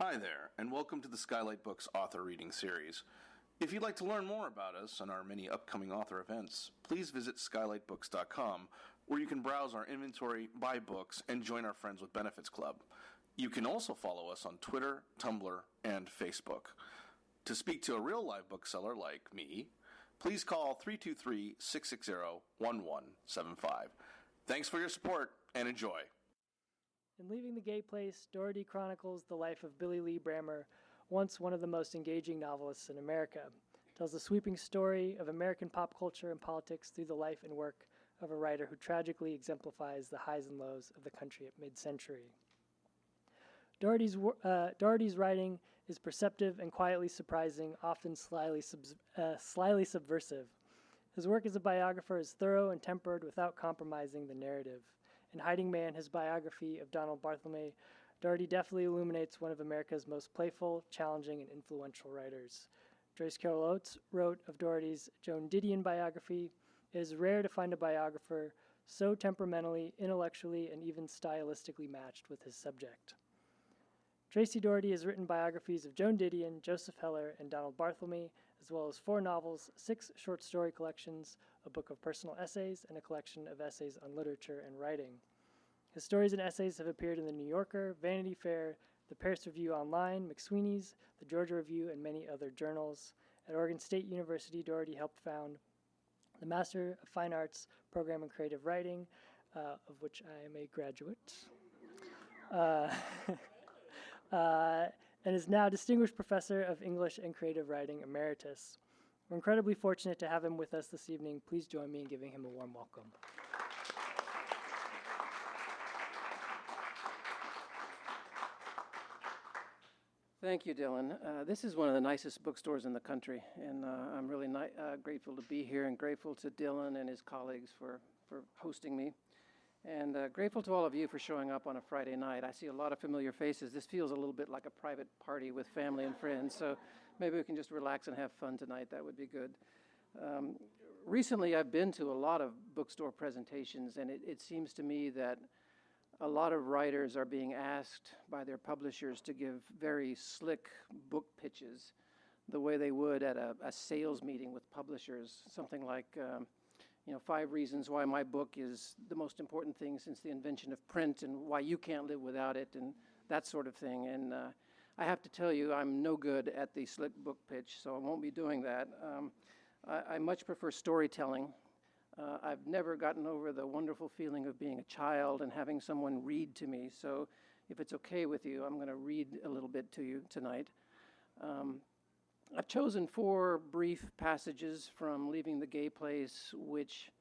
Hi there, and welcome to the Skylight Books author reading series. If you'd like to learn more about us and our many upcoming author events, please visit skylightbooks.com, where you can browse our inventory, buy books, and join our Friends with Benefits Club. You can also follow us on Twitter, Tumblr, and Facebook. To speak to a real live bookseller like me, please call 323-660-1175. Thanks for your support, and enjoy. In Leaving the Gay Place, Daugherty chronicles the life of Billy Lee Brammer, once one of the most engaging novelists in America. It tells the sweeping story of American pop culture and politics through the life and work of a writer who tragically exemplifies the highs and lows of the country at mid-century. Daugherty's writing is perceptive and quietly surprising, often slyly subversive. His work as a biographer is thorough and tempered without compromising the narrative. In Hiding Man, his biography of Donald Barthelme, Daugherty deftly illuminates one of America's most playful, challenging, and influential writers. Joyce Carol Oates wrote of Daugherty's Joan Didion biography, "It is rare to find a biographer so temperamentally, intellectually, and even stylistically matched with his subject." Tracy Daugherty has written biographies of Joan Didion, Joseph Heller, and Donald Barthelme, as well as 4 novels, 6 short story collections, a book of personal essays, and a collection of essays on literature and writing. His stories and essays have appeared in The New Yorker, Vanity Fair, the Paris Review Online, McSweeney's, the Georgia Review, and many other journals. At Oregon State University, Daugherty helped found the Master of Fine Arts program in creative writing, of which I am a graduate. And is now Distinguished Professor of English and Creative Writing Emeritus. We're incredibly fortunate to have him with us this evening. Please join me in giving him a warm welcome. Thank you, Dylan. This is one of the nicest bookstores in the country, and I'm really grateful to be here and grateful to Dylan and his colleagues for hosting me. And grateful to all of you for showing up on a Friday night. I see a lot of familiar faces. This feels a little bit like a private party with family and friends, so maybe we can just relax and have fun tonight. That would be good. Recently, I've been to a lot of bookstore presentations, and it seems to me that a lot of writers are being asked by their publishers to give very slick book pitches the way they would at a sales meeting with publishers, something like 5 reasons why my book is the most important thing since the invention of print and why you can't live without it and that sort of thing. And I have to tell you, I'm no good at the slick book pitch, so I won't be doing that. I much prefer storytelling. I've never gotten over the wonderful feeling of being a child and having someone read to me. So if it's okay with you, I'm going to read a little bit to you tonight. I've chosen 4 brief passages from Leaving the Gay Place, which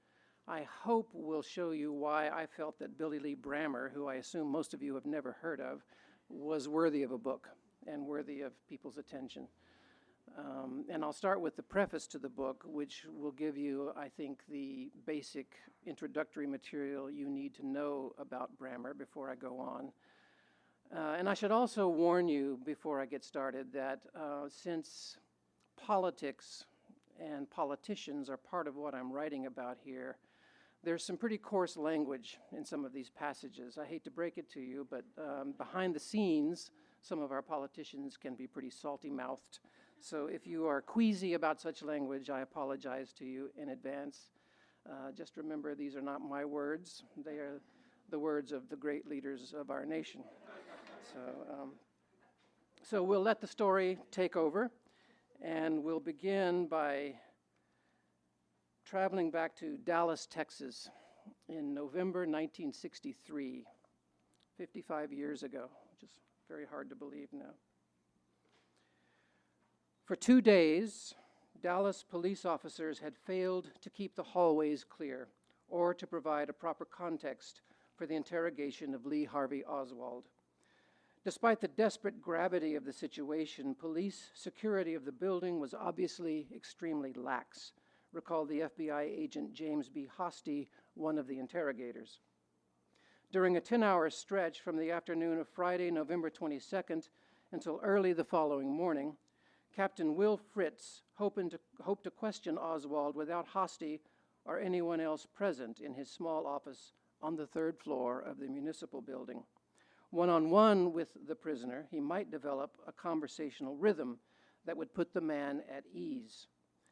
I hope will show you why I felt that Billy Lee Brammer, who I assume most of you have never heard of, was worthy of a book and worthy of people's attention. And I'll start with the preface to the book, which will give you, I think, the basic introductory material you need to know about Brammer before I go on. And I should also warn you before I get started that since politics and politicians are part of what I'm writing about here, there's some pretty coarse language in some of these passages. I hate to break it to you, but behind the scenes, some of our politicians can be pretty salty-mouthed. So if you are queasy about such language, I apologize to you in advance. Just remember, these are not my words. They are the words of the great leaders of our nation. So we'll let the story take over, and we'll begin by traveling back to Dallas, Texas in November 1963, 55 years ago, which is very hard to believe now. For 2 days, Dallas police officers had failed to keep the hallways clear or to provide a proper context for the interrogation of Lee Harvey Oswald. Despite the desperate gravity of the situation, police security of the building was obviously extremely lax, recalled the FBI agent James B. Hosty, one of the interrogators. During a 10-hour stretch from the afternoon of Friday, November 22nd, until early the following morning, Captain Will Fritz hoped to question Oswald without Hosty or anyone else present in his small office on the 3rd floor of the municipal building. One-on-one with the prisoner, he might develop a conversational rhythm that would put the man at ease.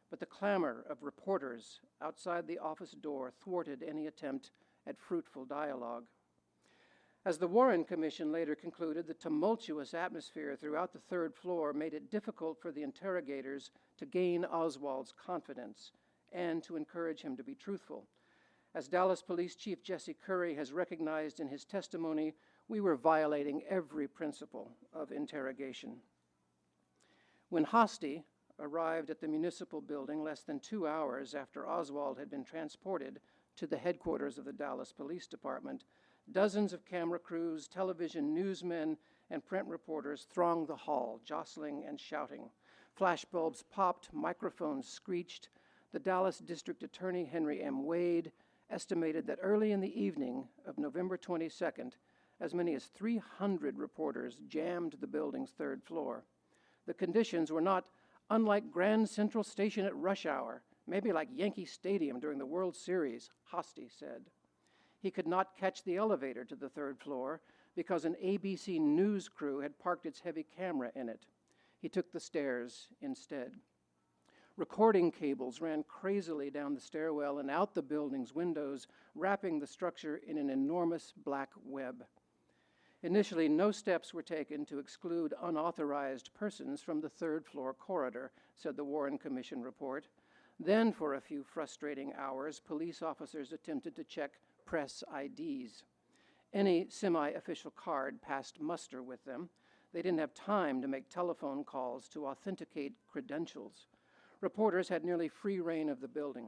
But the clamor of reporters outside the office door thwarted any attempt at fruitful dialogue. As the Warren Commission later concluded, the tumultuous atmosphere throughout the third floor made it difficult for the interrogators to gain Oswald's confidence and to encourage him to be truthful. As Dallas Police Chief Jesse Curry has recognized in his testimony, we were violating every principle of interrogation. When Hosty arrived at the municipal building less than 2 hours after Oswald had been transported to the headquarters of the Dallas Police Department, dozens of camera crews, television newsmen, and print reporters thronged the hall, jostling and shouting. Flashbulbs popped, microphones screeched. The Dallas District Attorney Henry M. Wade estimated that early in the evening of November 22nd, as many as 300 reporters jammed the building's third floor. The conditions were not unlike Grand Central Station at rush hour, maybe like Yankee Stadium during the World Series, Hosty said. He could not catch the elevator to the third floor because an ABC News crew had parked its heavy camera in it. He took the stairs instead. Recording cables ran crazily down the stairwell and out the building's windows, wrapping the structure in an enormous black web. Initially, no steps were taken to exclude unauthorized persons from the third floor corridor, said the Warren Commission report. Then, for a few frustrating hours, police officers attempted to check press IDs. Any semi-official card passed muster with them. They didn't have time to make telephone calls to authenticate credentials. Reporters had nearly free reign of the building.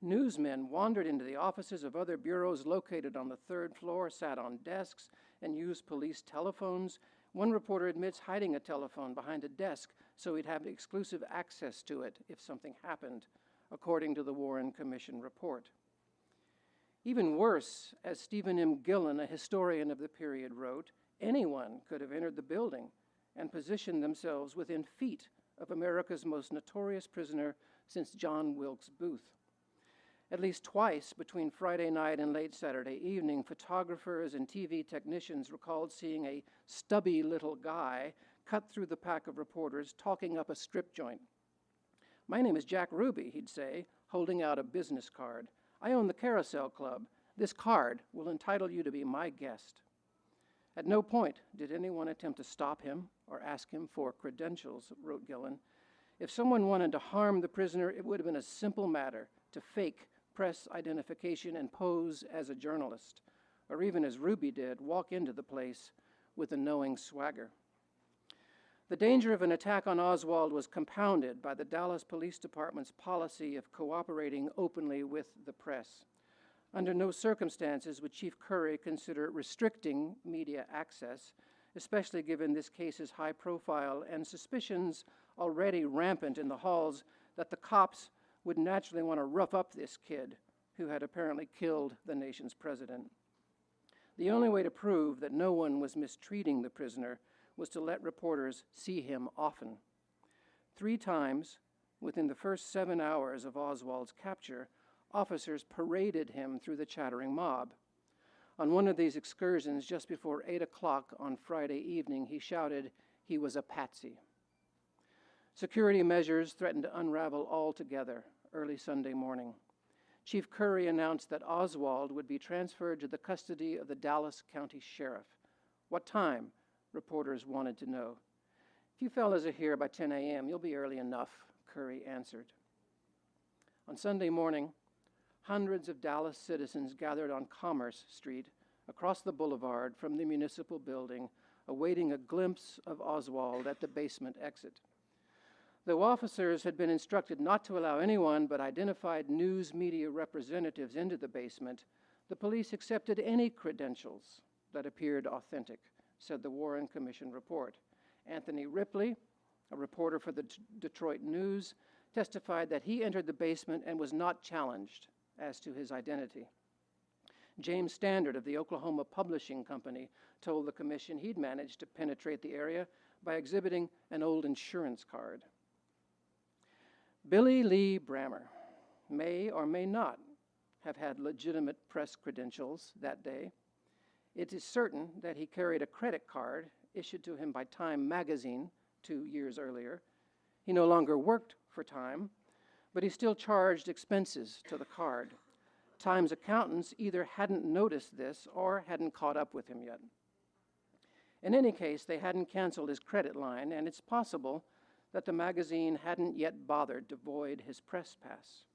Newsmen wandered into the offices of other bureaus located on the third floor, sat on desks, and used police telephones. One reporter admits hiding a telephone behind a desk so he'd have exclusive access to it if something happened, according to the Warren Commission report. Even worse, as Stephen M. Gillen, a historian of the period, wrote, anyone could have entered the building and positioned themselves within feet of America's most notorious prisoner since John Wilkes Booth. At least twice between Friday night and late Saturday evening, photographers and TV technicians recalled seeing a stubby little guy cut through the pack of reporters talking up a strip joint. "My name is Jack Ruby," he'd say, holding out a business card. "I own the Carousel Club. This card will entitle you to be my guest." At no point did anyone attempt to stop him or ask him for credentials, wrote Gillen. If someone wanted to harm the prisoner, it would have been a simple matter to fake press identification and pose as a journalist, or even as Ruby did, walk into the place with a knowing swagger. The danger of an attack on Oswald was compounded by the Dallas Police Department's policy of cooperating openly with the press. Under no circumstances would Chief Curry consider restricting media access, especially given this case's high profile and suspicions already rampant in the halls that the cops would naturally want to rough up this kid who had apparently killed the nation's president. The only way to prove that no one was mistreating the prisoner was to let reporters see him often. 3 times, within the first 7 hours of Oswald's capture, officers paraded him through the chattering mob. On one of these excursions, just before 8 o'clock on Friday evening, he shouted he was a patsy. Security measures threatened to unravel altogether early Sunday morning. Chief Curry announced that Oswald would be transferred to the custody of the Dallas County Sheriff. What time? Reporters wanted to know. "If you fellas are here by 10 a.m., you'll be early enough," Curry answered. On Sunday morning, hundreds of Dallas citizens gathered on Commerce Street across the boulevard from the municipal building, awaiting a glimpse of Oswald at the basement exit. Though officers had been instructed not to allow anyone but identified news media representatives into the basement, the police accepted any credentials that appeared authentic, said the Warren Commission report. Anthony Ripley, a reporter for the Detroit News, testified that he entered the basement and was not challenged as to his identity. James Standard of the Oklahoma Publishing Company told the commission he'd managed to penetrate the area by exhibiting an old insurance card. Billy Lee Brammer may or may not have had legitimate press credentials that day. It is certain that he carried a credit card issued to him by Time magazine 2 years earlier. He no longer worked for Time, but he still charged expenses to the card. Time's accountants either hadn't noticed this or hadn't caught up with him yet. In any case, they hadn't canceled his credit line, and it's possible that the magazine hadn't yet bothered to void his press pass.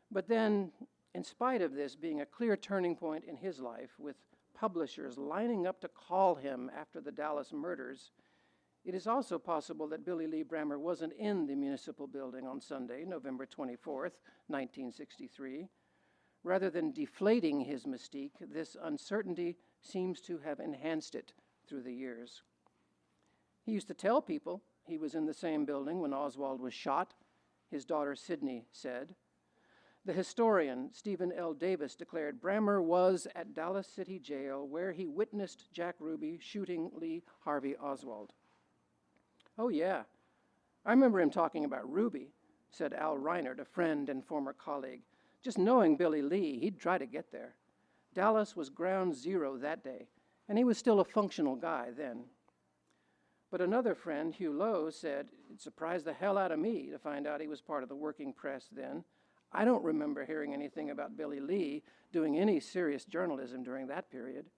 But then, in spite of this being a clear turning point in his life, with publishers lining up to call him after the Dallas murders, it is also possible that Billy Lee Brammer wasn't in the municipal building on Sunday, November 24th, 1963. Rather than deflating his mystique, this uncertainty seems to have enhanced it through the years. He used to tell people he was in the same building when Oswald was shot, his daughter Sydney said. The historian Stephen L. Davis declared Brammer was at Dallas City Jail where he witnessed Jack Ruby shooting Lee Harvey Oswald. "Oh, yeah, I remember him talking about Ruby," said Al Reinert, a friend and former colleague. "Just knowing Billy Lee, he'd try to get there. Dallas was ground zero that day, and he was still a functional guy then." But another friend, Hugh Lowe, said, "It surprised the hell out of me to find out he was part of the working press then. I don't remember hearing anything about Billy Lee doing any serious journalism during that period."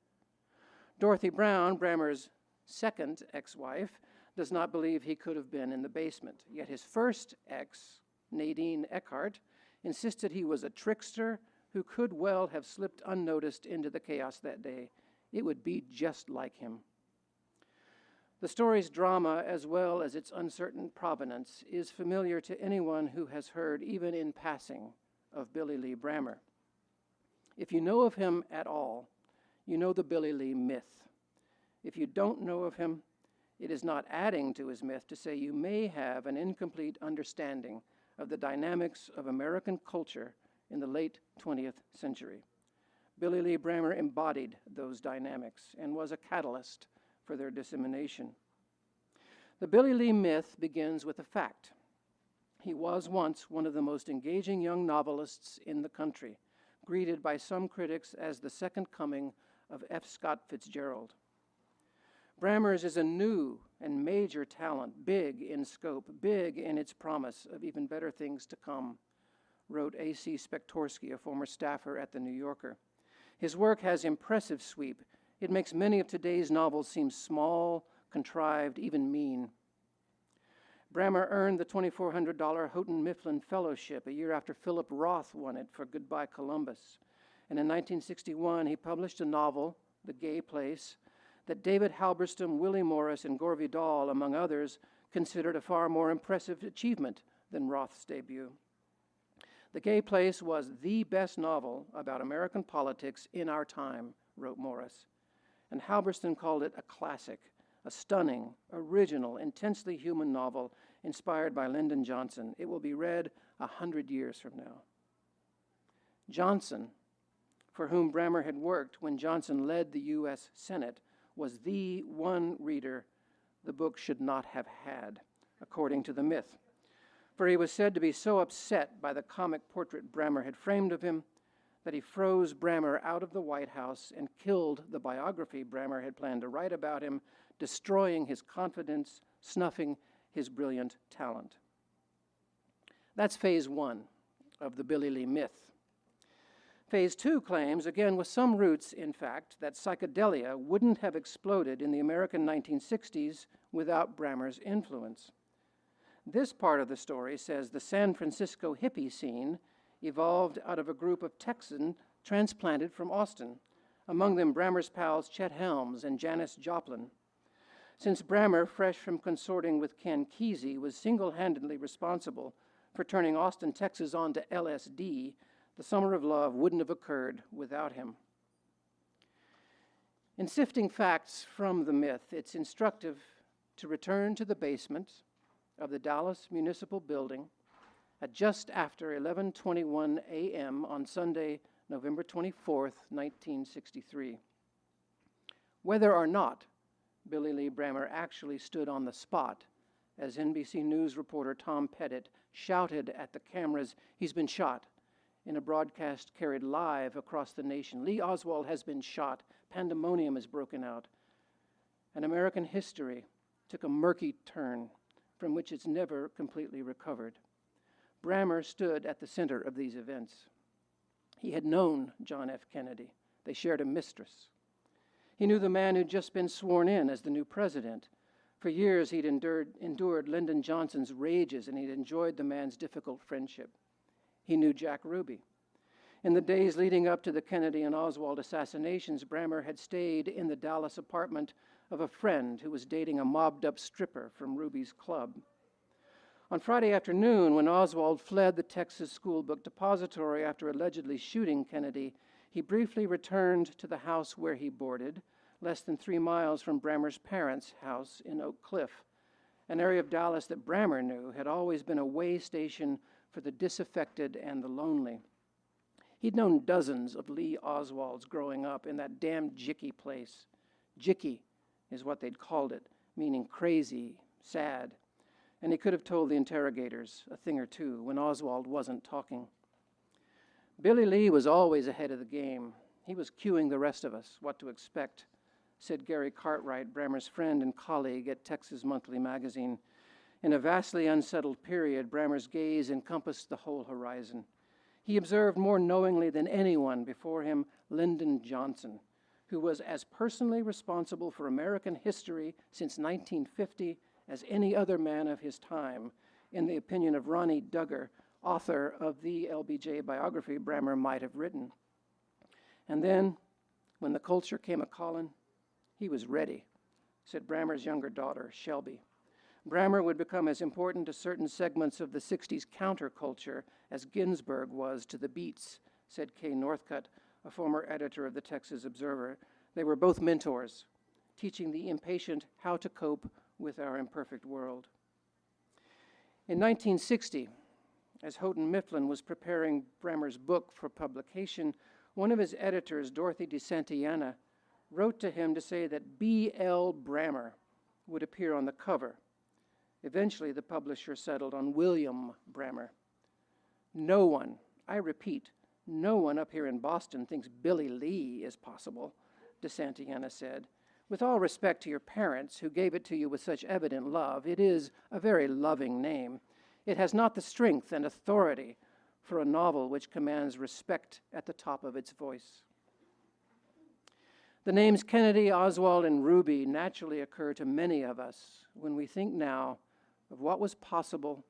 Dorothy Brown, Brammer's second ex-wife, does not believe he could have been in the basement. Yet his first ex, Nadine Eckhart, insisted he was a trickster who could well have slipped unnoticed into the chaos that day. It would be just like him. The story's drama, as well as its uncertain provenance, is familiar to anyone who has heard, even in passing, of Billy Lee Brammer. If you know of him at all, you know the Billy Lee myth. If you don't know of him, it is not adding to his myth to say you may have an incomplete understanding of the dynamics of American culture in the late 20th century. Billy Lee Brammer embodied those dynamics and was a catalyst for their dissemination. The Billy Lee myth begins with a fact. He was once one of the most engaging young novelists in the country, greeted by some critics as the second coming of F. Scott Fitzgerald. Brammer's is a new and major talent, big in scope, big in its promise of even better things to come, wrote A.C. Spektorsky, a former staffer at The New Yorker. His work has impressive sweep. It makes many of today's novels seem small, contrived, even mean. Brammer earned the $2,400 Houghton Mifflin Fellowship a year after Philip Roth won it for Goodbye Columbus. And in 1961, he published a novel, The Gay Place, that David Halberstam, Willie Morris, and Gore Vidal, among others, considered a far more impressive achievement than Roth's debut. The Gay Place was the best novel about American politics in our time, wrote Morris. And Halberstam called it a classic, a stunning, original, intensely human novel inspired by Lyndon Johnson. It will be read 100 years from now. Johnson, for whom Brammer had worked when Johnson led the U.S. Senate, was the one reader the book should not have had, according to the myth. For he was said to be so upset by the comic portrait Brammer had framed of him that he froze Brammer out of the White House and killed the biography Brammer had planned to write about him, destroying his confidence, snuffing his brilliant talent. That's phase one of the Billy Lee myth. Phase two claims, again with some roots in fact, that psychedelia wouldn't have exploded in the American 1960s without Brammer's influence. This part of the story says the San Francisco hippie scene evolved out of a group of Texans transplanted from Austin, among them Brammer's pals Chet Helms and Janis Joplin. Since Brammer, fresh from consorting with Ken Kesey, was single-handedly responsible for turning Austin, Texas on to LSD, the Summer of Love wouldn't have occurred without him. In sifting facts from the myth, it's instructive to return to the basement of the Dallas Municipal Building at just after 11:21 a.m. on Sunday, November 24th, 1963. Whether or not Billy Lee Brammer actually stood on the spot, as NBC News reporter Tom Pettit shouted at the cameras, "He's been shot," in a broadcast carried live across the nation. "Lee Oswald has been shot. pandemonium has broken out, and American history took a murky turn from which it's never completely recovered. Brammer stood at the center of these events. He had known John F. Kennedy. They shared a mistress. He knew the man who'd just been sworn in as the new president. For years, he'd endured Lyndon Johnson's rages, and he'd enjoyed the man's difficult friendship. He knew Jack Ruby. In the days leading up to the Kennedy and Oswald assassinations, Brammer had stayed in the Dallas apartment of a friend who was dating a mobbed-up stripper from Ruby's club. On Friday afternoon, when Oswald fled the Texas School Book Depository after allegedly shooting Kennedy, he briefly returned to the house where he boarded, less than 3 miles from Brammer's parents' house in Oak Cliff, an area of Dallas that Brammer knew had always been a way station for the disaffected and the lonely. He'd known dozens of Lee Oswalds growing up in that damn jicky place. Jicky is what they'd called it, meaning crazy, sad. And he could have told the interrogators a thing or two when Oswald wasn't talking. Billy Lee was always ahead of the game. He was cueing the rest of us what to expect, said Gary Cartwright, Brammer's friend and colleague at Texas Monthly Magazine. In a vastly unsettled period, Brammer's gaze encompassed the whole horizon. He observed more knowingly than anyone before him Lyndon Johnson, who was as personally responsible for American history since 1950 as any other man of his time, in the opinion of Ronnie Duggar, author of the LBJ biography Brammer might have written. And then, when the culture came a-callin', he was ready, said Brammer's younger daughter, Shelby. Brammer would become as important to certain segments of the 60s counterculture as Ginsberg was to the Beats, said Kay Northcutt, a former editor of the Texas Observer. They were both mentors, teaching the impatient how to cope with our imperfect world. In 1960, as Houghton Mifflin was preparing Brammer's book for publication, one of his editors, Dorothy DeSantiana, wrote to him to say that B.L. Brammer would appear on the cover. Eventually, the publisher settled on William Brammer. No one, I repeat, no one up here in Boston thinks Billy Lee is possible, DeSantiana said. With all respect to your parents, who gave it to you with such evident love, it is a very loving name. It has not the strength and authority for a novel which commands respect at the top of its voice. The names Kennedy, Oswald, and Ruby naturally occur to many of us when we think now of what was possible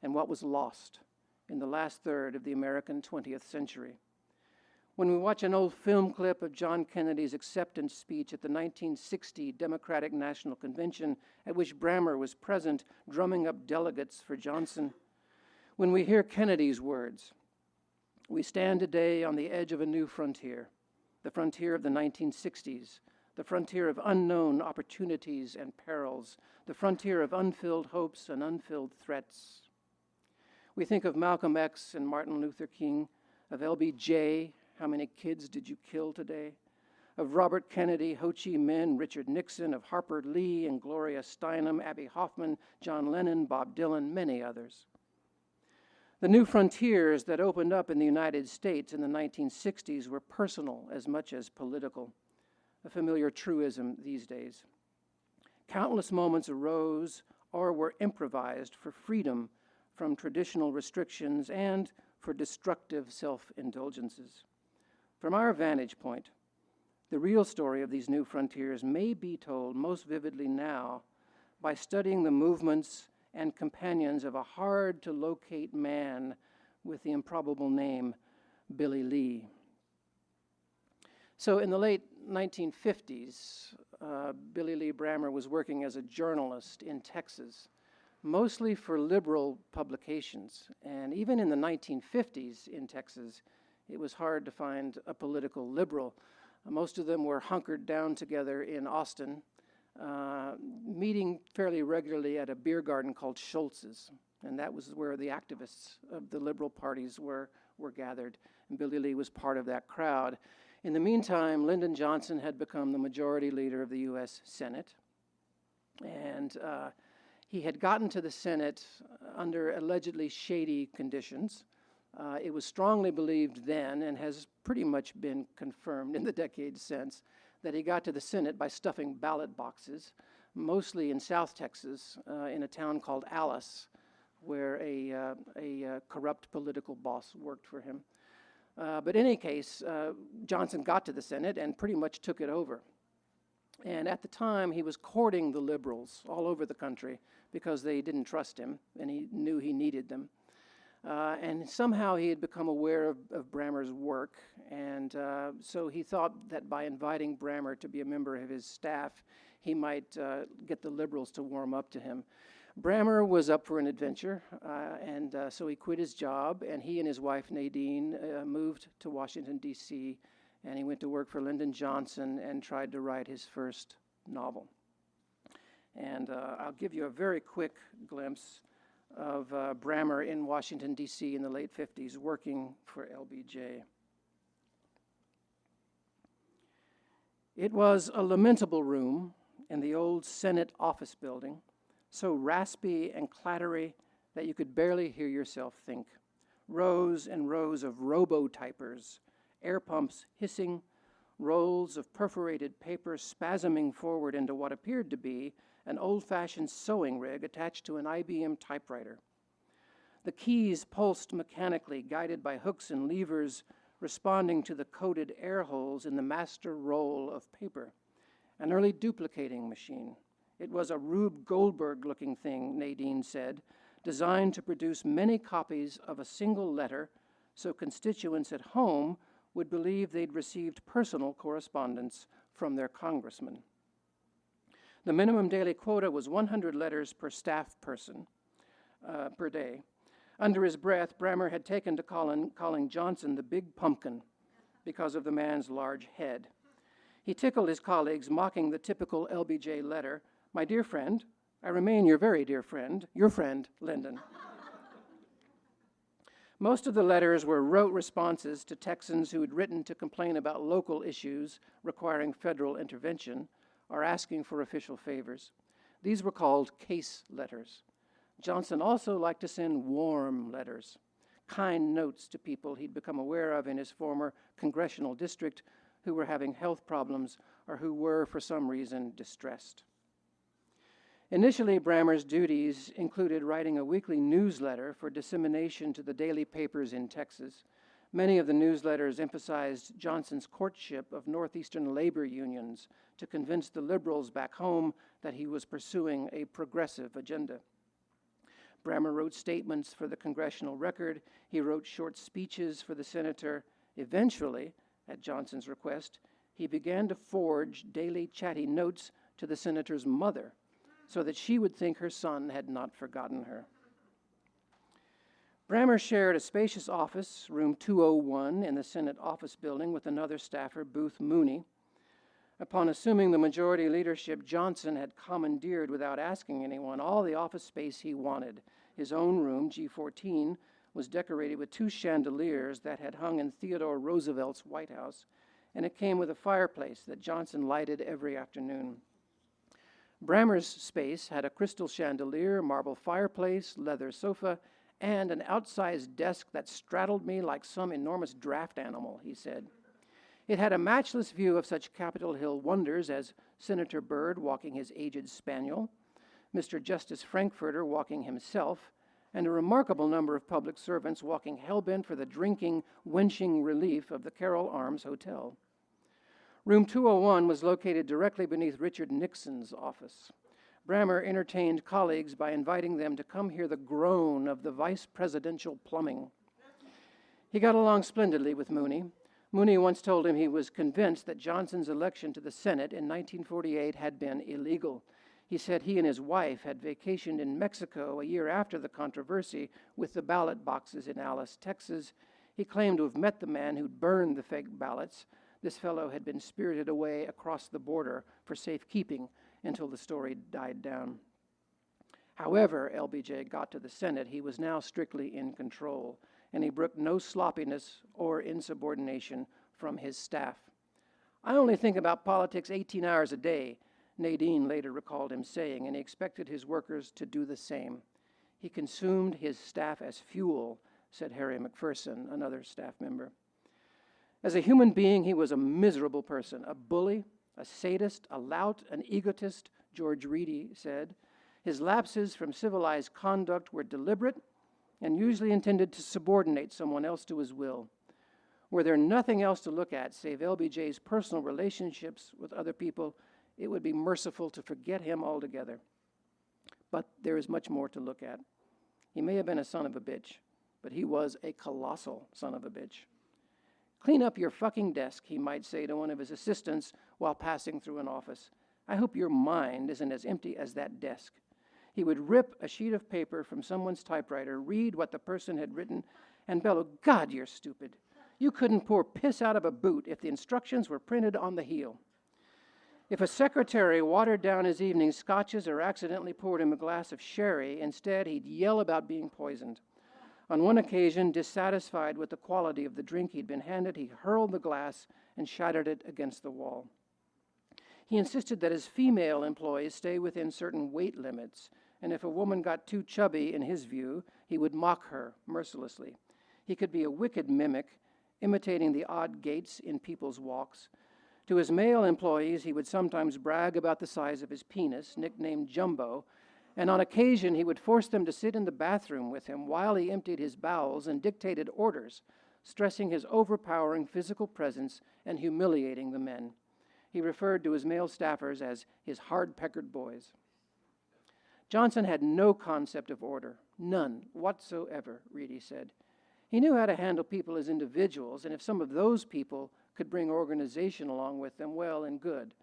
and what was lost in the last third of the American 20th century. When we watch an old film clip of John Kennedy's acceptance speech at the 1960 Democratic National Convention, at which Brammer was present, drumming up delegates for Johnson, when we hear Kennedy's words, we stand today on the edge of a new frontier, the frontier of the 1960s, the frontier of unknown opportunities and perils, the frontier of unfilled hopes and unfilled threats. We think of Malcolm X and Martin Luther King, of LBJ, how many kids did you kill today? Of Robert Kennedy, Ho Chi Minh, Richard Nixon, of Harper Lee and Gloria Steinem, Abby Hoffman, John Lennon, Bob Dylan, many others. The new frontiers that opened up in the United States in the 1960s were personal as much as political, a familiar truism these days. Countless moments arose or were improvised for freedom from traditional restrictions and for destructive self-indulgences. From our vantage point, the real story of these new frontiers may be told most vividly now by studying the movements and companions of a hard-to-locate man with the improbable name Billy Lee. So in the late 1950s, Billy Lee Brammer was working as a journalist in Texas, mostly for liberal publications. And even in the 1950s in Texas, it was hard to find a political liberal. Most of them were hunkered down together in Austin, meeting fairly regularly at a beer garden called Schultz's. And that was where the activists of the liberal parties were gathered. And Billy Lee was part of that crowd. In the meantime, Lyndon Johnson had become the majority leader of the U.S. Senate. And he had gotten to the Senate under allegedly shady conditions. It was strongly believed then, and has pretty much been confirmed in the decades since, that he got to the Senate by stuffing ballot boxes, mostly in South Texas, in a town called Alice, where a corrupt political boss worked for him. But in any case, Johnson got to the Senate and pretty much took it over. And at the time, he was courting the liberals all over the country because they didn't trust him, and he knew he needed them. And somehow he had become aware of Brammer's work, and so he thought that by inviting Brammer to be a member of his staff, he might get the liberals to warm up to him. Brammer was up for an adventure, and so he quit his job, and he and his wife Nadine moved to Washington, D.C., and he went to work for Lyndon Johnson and tried to write his first novel. And I'll give you a very quick glimpse of Brammer in Washington, D.C. in the late 50s, working for LBJ. It was a lamentable room in the old Senate office building, so raspy and clattery that you could barely hear yourself think. Rows and rows of robo-typers, air pumps hissing, rolls of perforated paper spasming forward into what appeared to be an old-fashioned sewing rig attached to an IBM typewriter. The keys pulsed mechanically, guided by hooks and levers, responding to the coded air holes in the master roll of paper. An early duplicating machine. It was a Rube Goldberg-looking thing, Nadine said, designed to produce many copies of a single letter so constituents at home would believe they'd received personal correspondence from their congressman. The minimum daily quota was 100 letters per staff person per day. Under his breath, Brammer had taken to calling Johnson the big pumpkin because of the man's large head. He tickled his colleagues, mocking the typical LBJ letter, "My dear friend, I remain your very dear friend, your friend, Lyndon." Most of the letters were rote responses to Texans who had written to complain about local issues requiring federal intervention or asking for official favors. These were called case letters. Johnson also liked to send warm letters, kind notes to people he'd become aware of in his former congressional district who were having health problems or who were, for some reason, distressed. Initially, Brammer's duties included writing a weekly newsletter for dissemination to the daily papers in Texas. Many of the newsletters emphasized Johnson's courtship of northeastern labor unions to convince the liberals back home that he was pursuing a progressive agenda. Brammer wrote statements for the Congressional Record. He wrote short speeches for the senator. Eventually, at Johnson's request, he began to forge daily chatty notes to the senator's mother so that she would think her son had not forgotten her. Brammer shared a spacious office, room 201, in the Senate office building with another staffer, Booth Mooney. Upon assuming the majority leadership, Johnson had commandeered, without asking anyone, all the office space he wanted. His own room, G14, was decorated with 2 chandeliers that had hung in Theodore Roosevelt's White House, and it came with a fireplace that Johnson lighted every afternoon. Brammer's space had a crystal chandelier, marble fireplace, leather sofa, and an outsized desk that straddled me like some enormous draft animal, he said. It had a matchless view of such Capitol Hill wonders as Senator Byrd walking his aged spaniel, Mr. Justice Frankfurter walking himself, and a remarkable number of public servants walking hell-bent for the drinking, wenching relief of the Carroll Arms Hotel. Room 201 was located directly beneath Richard Nixon's office. Brammer entertained colleagues by inviting them to come hear the groan of the vice presidential plumbing. He got along splendidly with Mooney. Mooney once told him he was convinced that Johnson's election to the Senate in 1948 had been illegal. He said he and his wife had vacationed in Mexico a year after the controversy with the ballot boxes in Alice, Texas. He claimed to have met the man who'd burned the fake ballots. This fellow had been spirited away across the border for safekeeping until the story died down. However, LBJ got to the Senate, he was now strictly in control, and he brooked no sloppiness or insubordination from his staff. "I only think about politics 18 hours a day," Nadine later recalled him saying, and he expected his workers to do the same. "He consumed his staff as fuel," said Harry McPherson, another staff member. As a human being, he was a miserable person, a bully, A sadist, a lout, an egotist, George Reedy said. His lapses from civilized conduct were deliberate and usually intended to subordinate someone else to his will. Were there nothing else to look at save LBJ's personal relationships with other people, it would be merciful to forget him altogether. But there is much more to look at. He may have been a son of a bitch, but he was a colossal son of a bitch. Clean up your fucking desk, he might say to one of his assistants while passing through an office. I hope your mind isn't as empty as that desk. He would rip a sheet of paper from someone's typewriter, read what the person had written, and bellow, God, you're stupid. You couldn't pour piss out of a boot if the instructions were printed on the heel. If a secretary watered down his evening scotches or accidentally poured him a glass of sherry, instead he'd yell about being poisoned. On one occasion, dissatisfied with the quality of the drink he'd been handed, he hurled the glass and shattered it against the wall. He insisted that his female employees stay within certain weight limits, and if a woman got too chubby, in his view, he would mock her mercilessly. He could be a wicked mimic, imitating the odd gaits in people's walks. To his male employees, he would sometimes brag about the size of his penis, nicknamed Jumbo, and on occasion he would force them to sit in the bathroom with him while he emptied his bowels and dictated orders, stressing his overpowering physical presence and humiliating the men. He referred to his male staffers as his hard-peckered boys. Johnson had no concept of order, none whatsoever, Reedy said. He knew how to handle people as individuals, and if some of those people could bring organization along with them, well and good.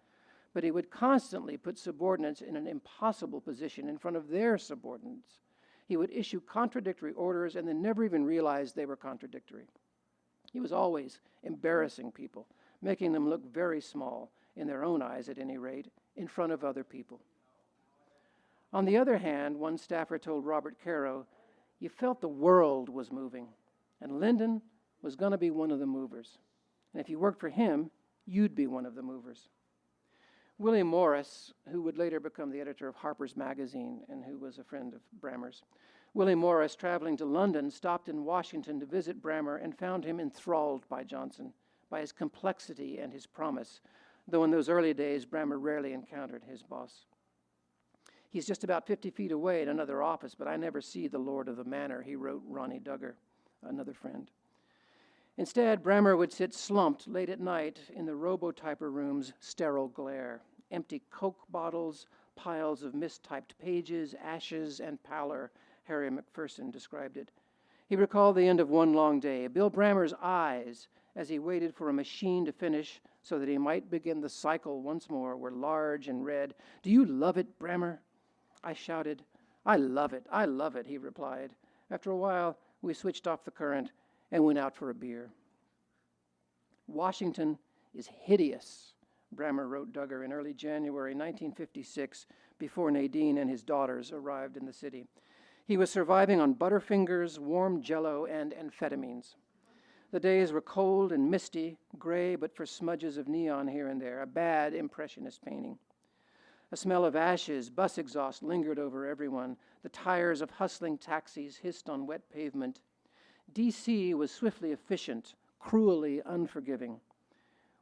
But he would constantly put subordinates in an impossible position in front of their subordinates. He would issue contradictory orders and then never even realize they were contradictory. He was always embarrassing people, making them look very small, in their own eyes at any rate, in front of other people. On the other hand, one staffer told Robert Caro, you felt the world was moving, and Lyndon was going to be one of the movers. And if you worked for him, you'd be one of the movers. William Morris, who would later become the editor of Harper's Magazine and who was a friend of Brammer's, William Morris, traveling to London, stopped in Washington to visit Brammer and found him enthralled by Johnson, by his complexity and his promise, though in those early days, Brammer rarely encountered his boss. He's just about 50 feet away in another office, but I never see the lord of the manor, he wrote Ronnie Duggar, another friend. Instead, Brammer would sit slumped late at night in the robotyper room's sterile glare, empty Coke bottles, piles of mistyped pages, ashes, and pallor, Harry McPherson described it. He recalled the end of one long day, Bill Brammer's eyes, as he waited for a machine to finish so that he might begin the cycle once more, were large and red. Do you love it, Brammer? I shouted. I love it, he replied. After a while, we switched off the current and went out for a beer. Washington is hideous, Brammer wrote Duggar in early January 1956, before Nadine and his daughters arrived in the city. He was surviving on Butterfingers, warm Jell-O, and amphetamines. The days were cold and misty, gray but for smudges of neon here and there, a bad impressionist painting. A smell of ashes, bus exhaust lingered over everyone. The tires of hustling taxis hissed on wet pavement. D.C. was swiftly efficient, cruelly unforgiving.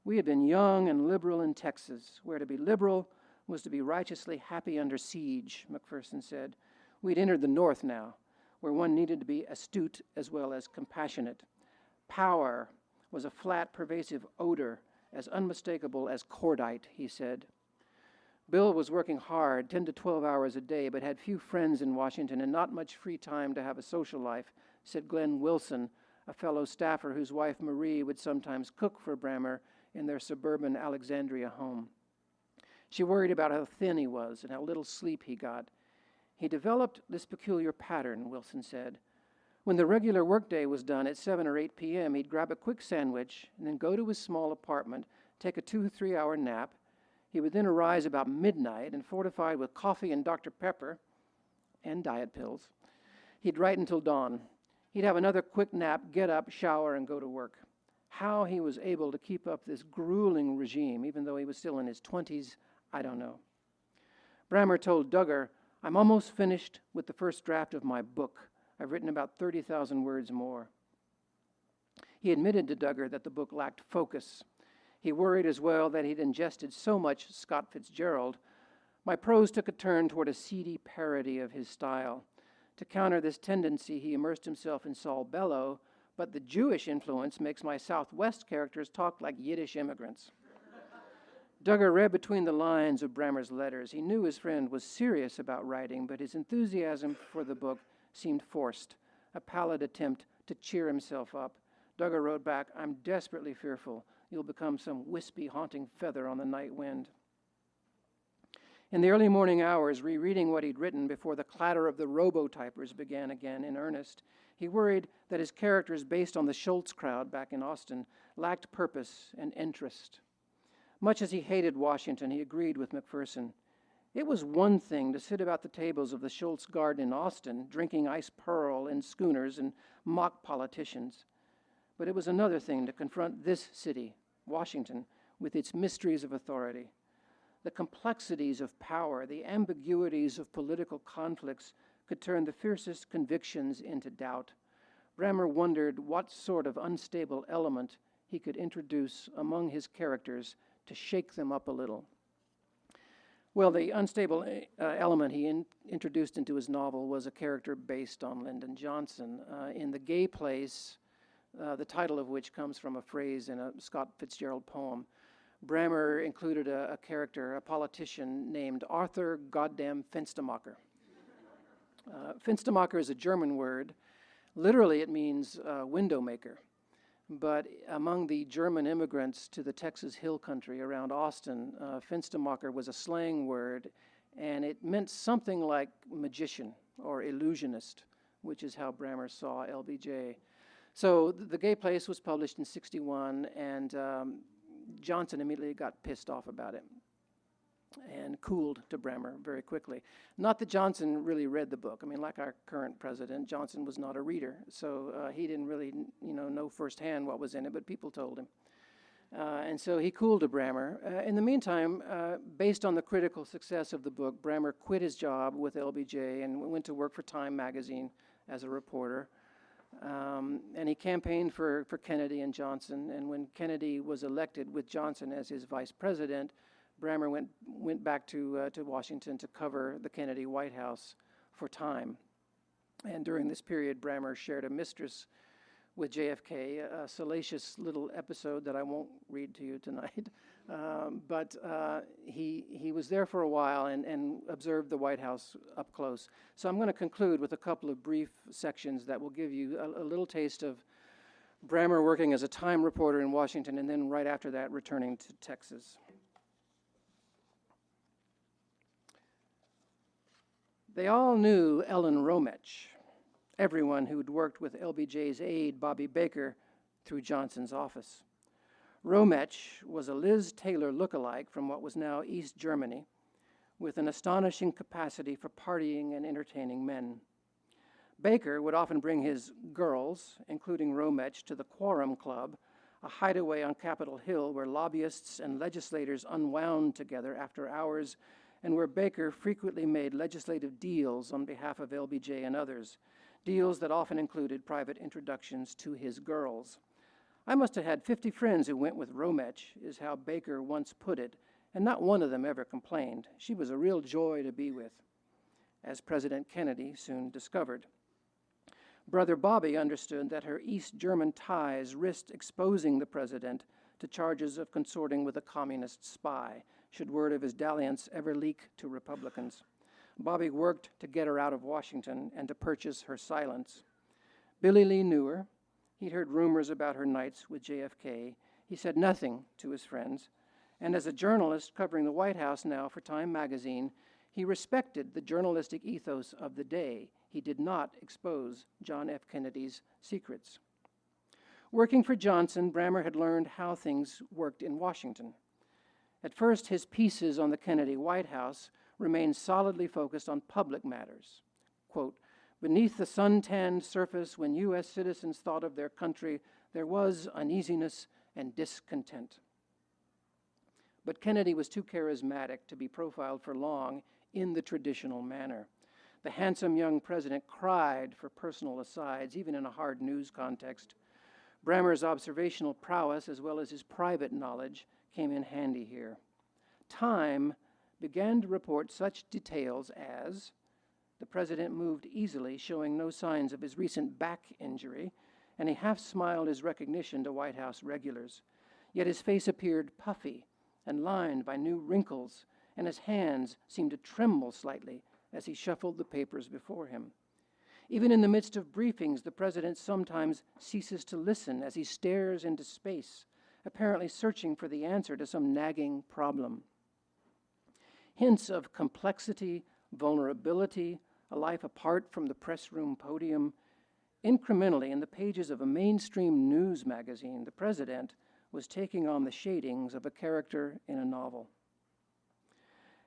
We had been young and liberal in Texas, where to be liberal was to be righteously happy under siege, McPherson said. We'd entered the North now, where one needed to be astute as well as compassionate. Power was a flat, pervasive odor, as unmistakable as cordite, he said. Bill was working hard, 10 to 12 hours a day, but had few friends in Washington and not much free time to have a social life, said Glenn Wilson, a fellow staffer whose wife Marie would sometimes cook for Brammer in their suburban Alexandria home. She worried about how thin he was and how little sleep he got. He developed this peculiar pattern, Wilson said. When the regular workday was done at 7 or 8 p.m., he'd grab a quick sandwich and then go to his small apartment, take a 2 or 3 hour nap. He would then arise about midnight and, fortified with coffee and Dr. Pepper and diet pills, he'd write until dawn. He'd have another quick nap, get up, shower, and go to work. How he was able to keep up this grueling regime, even though he was still in his 20s, I don't know. Brammer told Duggar, I'm almost finished with the first draft of my book. I've written about 30,000 words more. He admitted to Duggar that the book lacked focus. He worried as well that he'd ingested so much Scott Fitzgerald. My prose took a turn toward a seedy parody of his style. To counter this tendency, he immersed himself in Saul Bellow, but the Jewish influence makes my Southwest characters talk like Yiddish immigrants. Duggar read between the lines of Brammer's letters. He knew his friend was serious about writing, but his enthusiasm for the book seemed forced, a pallid attempt to cheer himself up. Duggar wrote back, "I'm desperately fearful you'll become some wispy, haunting feather on the night wind." In the early morning hours, rereading what he'd written before the clatter of the robotypers began again in earnest, he worried that his characters, based on the Schultz crowd back in Austin, lacked purpose and interest. Much as he hated Washington, he agreed with McPherson. It was one thing to sit about the tables of the Schultz garden in Austin, drinking ice pearl in schooners and mock politicians. But it was another thing to confront this city, Washington, with its mysteries of authority. The complexities of power, the ambiguities of political conflicts could turn the fiercest convictions into doubt. Brammer wondered what sort of unstable element he could introduce among his characters to shake them up a little. Well, the unstable element he introduced into his novel was a character based on Lyndon Johnson. In The Gay Place, the title of which comes from a phrase in a Scott Fitzgerald poem, Brammer included a character, a politician named Arthur Goddamn Fenstermacher. Fenstermacher is a German word. Literally, it means window maker. But among the German immigrants to the Texas Hill Country around Austin, Fenstermacher was a slang word, and it meant something like magician or illusionist, which is how Brammer saw LBJ. So The Gay Place was published in '61, and Johnson immediately got pissed off about it and cooled to Brammer very quickly. Not that Johnson really read the book. I mean, like our current president, Johnson was not a reader, so he didn't really, know firsthand what was in it, but people told him. And so he cooled to Brammer. In the meantime, based on the critical success of the book, Brammer quit his job with LBJ and went to work for Time magazine as a reporter. And he campaigned for Kennedy and Johnson. And when Kennedy was elected with Johnson as his vice president, Brammer went back to Washington to cover the Kennedy White House for Time. And during this period, Brammer shared a mistress with JFK, a salacious little episode that I won't read to you tonight. But he was there for a while and observed the White House up close. So I'm going to conclude with a couple of brief sections that will give you a little taste of Brammer working as a Time reporter in Washington, and then right after that returning to Texas. They all knew Ellen Romech, everyone who'd worked with LBJ's aide, Bobby Baker, through Johnson's office. Romech was a Liz Taylor lookalike from what was now East Germany, with an astonishing capacity for partying and entertaining men. Baker would often bring his girls, including Romech, to the Quorum Club, a hideaway on Capitol Hill where lobbyists and legislators unwound together after hours, and where Baker frequently made legislative deals on behalf of LBJ and others, deals that often included private introductions to his girls. "I must have had 50 friends who went with Romech," is how Baker once put it, and not one of them ever complained. She was a real joy to be with, as President Kennedy soon discovered. Brother Bobby understood that her East German ties risked exposing the president to charges of consorting with a communist spy, should word of his dalliance ever leak to Republicans. Bobby worked to get her out of Washington and to purchase her silence. Billy Lee knew her. He'd heard rumors about her nights with JFK. He said nothing to his friends. And as a journalist covering the White House now for Time magazine, he respected the journalistic ethos of the day. He did not expose John F. Kennedy's secrets. Working for Johnson, Brammer had learned how things worked in Washington. At first, his pieces on the Kennedy White House remained solidly focused on public matters. Quote, "Beneath the sun-tanned surface, when U.S. citizens thought of their country, there was uneasiness and discontent." But Kennedy was too charismatic to be profiled for long in the traditional manner. The handsome young president cried for personal asides, even in a hard news context. Brammer's observational prowess, as well as his private knowledge, came in handy here. Time began to report such details as the president moved easily, showing no signs of his recent back injury, and he half smiled his recognition to White House regulars. Yet his face appeared puffy and lined by new wrinkles, and his hands seemed to tremble slightly as he shuffled the papers before him. Even in the midst of briefings, the president sometimes ceases to listen as he stares into space, apparently searching for the answer to some nagging problem. Hints of complexity, vulnerability, a life apart from the press room podium. Incrementally, in the pages of a mainstream news magazine, the president was taking on the shadings of a character in a novel.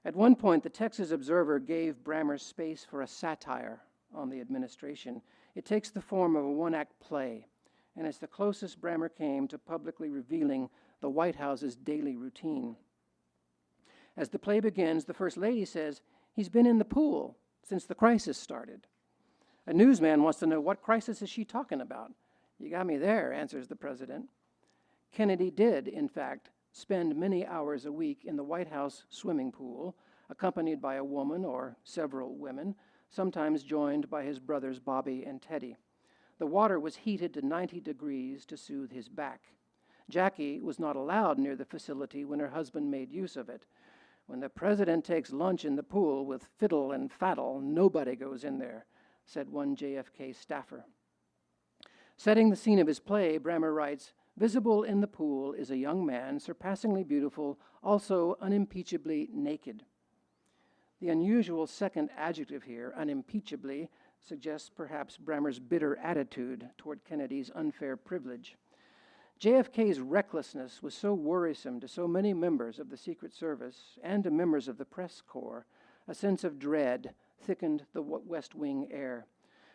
At one point, the Texas Observer gave Brammer space for a satire on the administration. It takes the form of a one-act play, and it's the closest Brammer came to publicly revealing the White House's daily routine. As the play begins, the First Lady says he's been in the pool since the crisis started. A newsman wants to know, what crisis is she talking about? You got me there, answers the president. Kennedy did, in fact, spend many hours a week in the White House swimming pool, accompanied by a woman or several women, sometimes joined by his brothers Bobby and Teddy. The water was heated to 90 degrees to soothe his back. Jackie was not allowed near the facility when her husband made use of it. When the president takes lunch in the pool with fiddle and faddle, nobody goes in there, said one JFK staffer. Setting the scene of his play, Brammer writes, visible in the pool is a young man, surpassingly beautiful, also unimpeachably naked. The unusual second adjective here, unimpeachably, suggests perhaps Brammer's bitter attitude toward Kennedy's unfair privilege. JFK's recklessness was so worrisome to so many members of the Secret Service and to members of the press corps, a sense of dread thickened the West Wing air.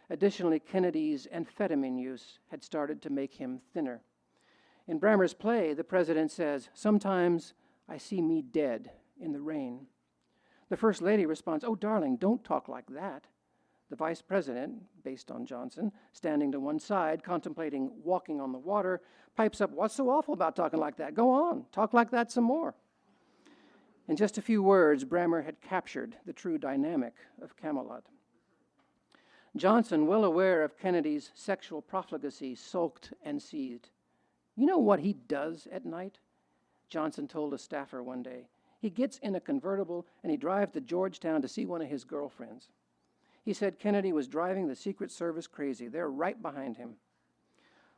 Additionally, Kennedy's amphetamine use had started to make him thinner. In Brammer's play, the president says, sometimes I see me dead in the rain. The First Lady responds, oh, darling, don't talk like that. The Vice President, based on Johnson, standing to one side, contemplating walking on the water, pipes up, what's so awful about talking like that? Go on, talk like that some more. In just a few words, Brammer had captured the true dynamic of Camelot. Johnson, well aware of Kennedy's sexual profligacy, sulked and seethed. You know what he does at night? Johnson told a staffer one day. He gets in a convertible and he drives to Georgetown to see one of his girlfriends. He said Kennedy was driving the Secret Service crazy. They're right behind him.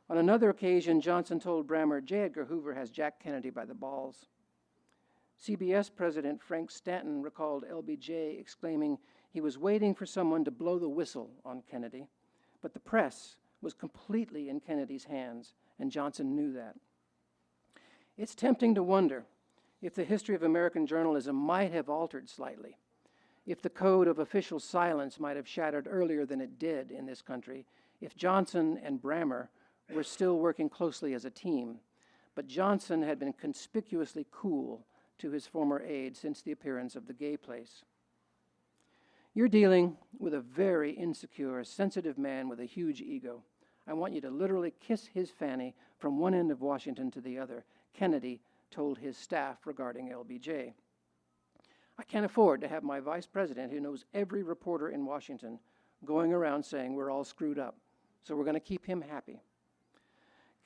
On another occasion, Johnson told Brammer, J. Edgar Hoover has Jack Kennedy by the balls. CBS President Frank Stanton recalled LBJ exclaiming he was waiting for someone to blow the whistle on Kennedy, but the press was completely in Kennedy's hands, and Johnson knew that. It's tempting to wonder if the history of American journalism might have altered slightly, if the code of official silence might have shattered earlier than it did in this country, if Johnson and Brammer were still working closely as a team. But Johnson had been conspicuously cool to his former aide since the appearance of The Gay Place. You're dealing with a very insecure, sensitive man with a huge ego. I want you to literally kiss his fanny from one end of Washington to the other, Kennedy told his staff regarding LBJ. I can't afford to have my vice president, who knows every reporter in Washington, going around saying we're all screwed up, so we're going to keep him happy.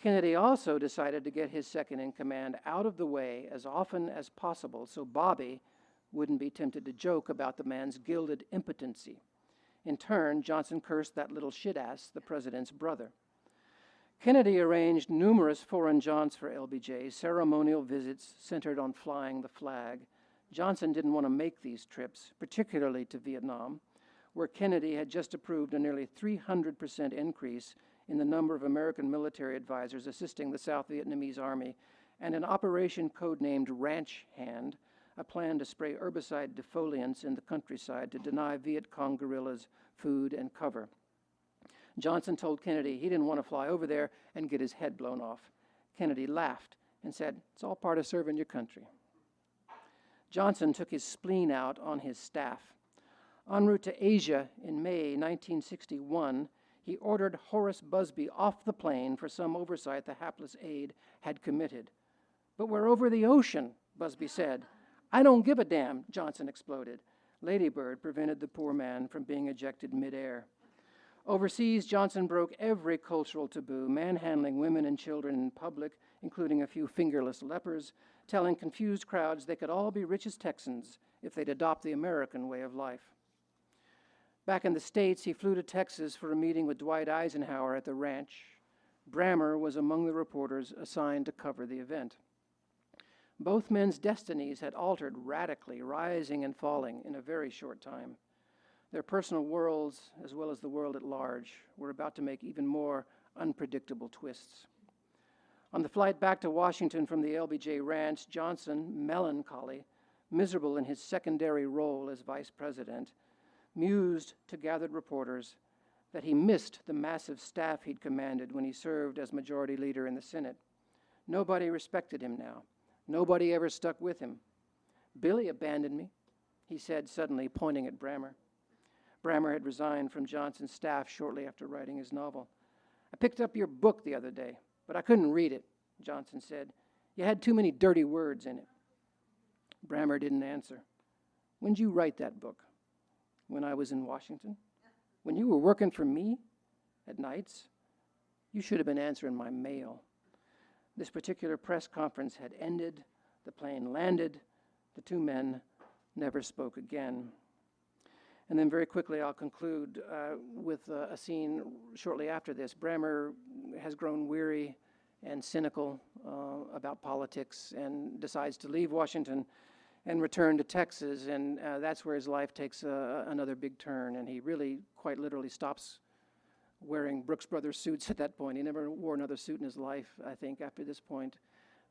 Kennedy also decided to get his second in command out of the way as often as possible so Bobby wouldn't be tempted to joke about the man's gilded impotency. In turn, Johnson cursed that little shit-ass, the president's brother. Kennedy arranged numerous foreign jaunts for LBJ, ceremonial visits centered on flying the flag. Johnson didn't want to make these trips, particularly to Vietnam, where Kennedy had just approved a nearly 300% increase in the number of American military advisors assisting the South Vietnamese Army, and an operation codenamed Ranch Hand, a plan to spray herbicide defoliants in the countryside to deny Viet Cong guerrillas food and cover. Johnson told Kennedy he didn't want to fly over there and get his head blown off. Kennedy laughed and said, it's all part of serving your country. Johnson took his spleen out on his staff. En route to Asia in May 1961, He ordered Horace Busby off the plane for some oversight the hapless aide had committed. "But we're over the ocean," Busby said. "I don't give a damn," Johnson exploded. Ladybird prevented the poor man from being ejected midair. Overseas, Johnson broke every cultural taboo, manhandling women and children in public, including a few fingerless lepers, telling confused crowds they could all be rich as Texans if they'd adopt the American way of life. Back in the States, he flew to Texas for a meeting with Dwight Eisenhower at the ranch. Brammer was among the reporters assigned to cover the event. Both men's destinies had altered radically, rising and falling in a very short time. Their personal worlds, as well as the world at large, were about to make even more unpredictable twists. On the flight back to Washington from the LBJ Ranch, Johnson, melancholy, miserable in his secondary role as vice president, mused to gathered reporters that he missed the massive staff he'd commanded when he served as majority leader in the Senate. Nobody respected him now. Nobody ever stuck with him. "Billy abandoned me," he said, suddenly pointing at Brammer. Brammer had resigned from Johnson's staff shortly after writing his novel. "I picked up your book the other day, but I couldn't read it," Johnson said. "You had too many dirty words in it." Brammer didn't answer. "When'd you write that book?" "When I was in Washington." "When you were working for me? At nights?" "You should have been answering my mail." This particular press conference had ended. The plane landed. The two men never spoke again. And then very quickly I'll conclude with a scene shortly after this. Brammer has grown weary and cynical about politics and decides to leave Washington and return to Texas, and that's where his life takes another big turn, and he really quite literally stops wearing Brooks Brothers suits at that point. He never wore another suit in his life, I think, after this point.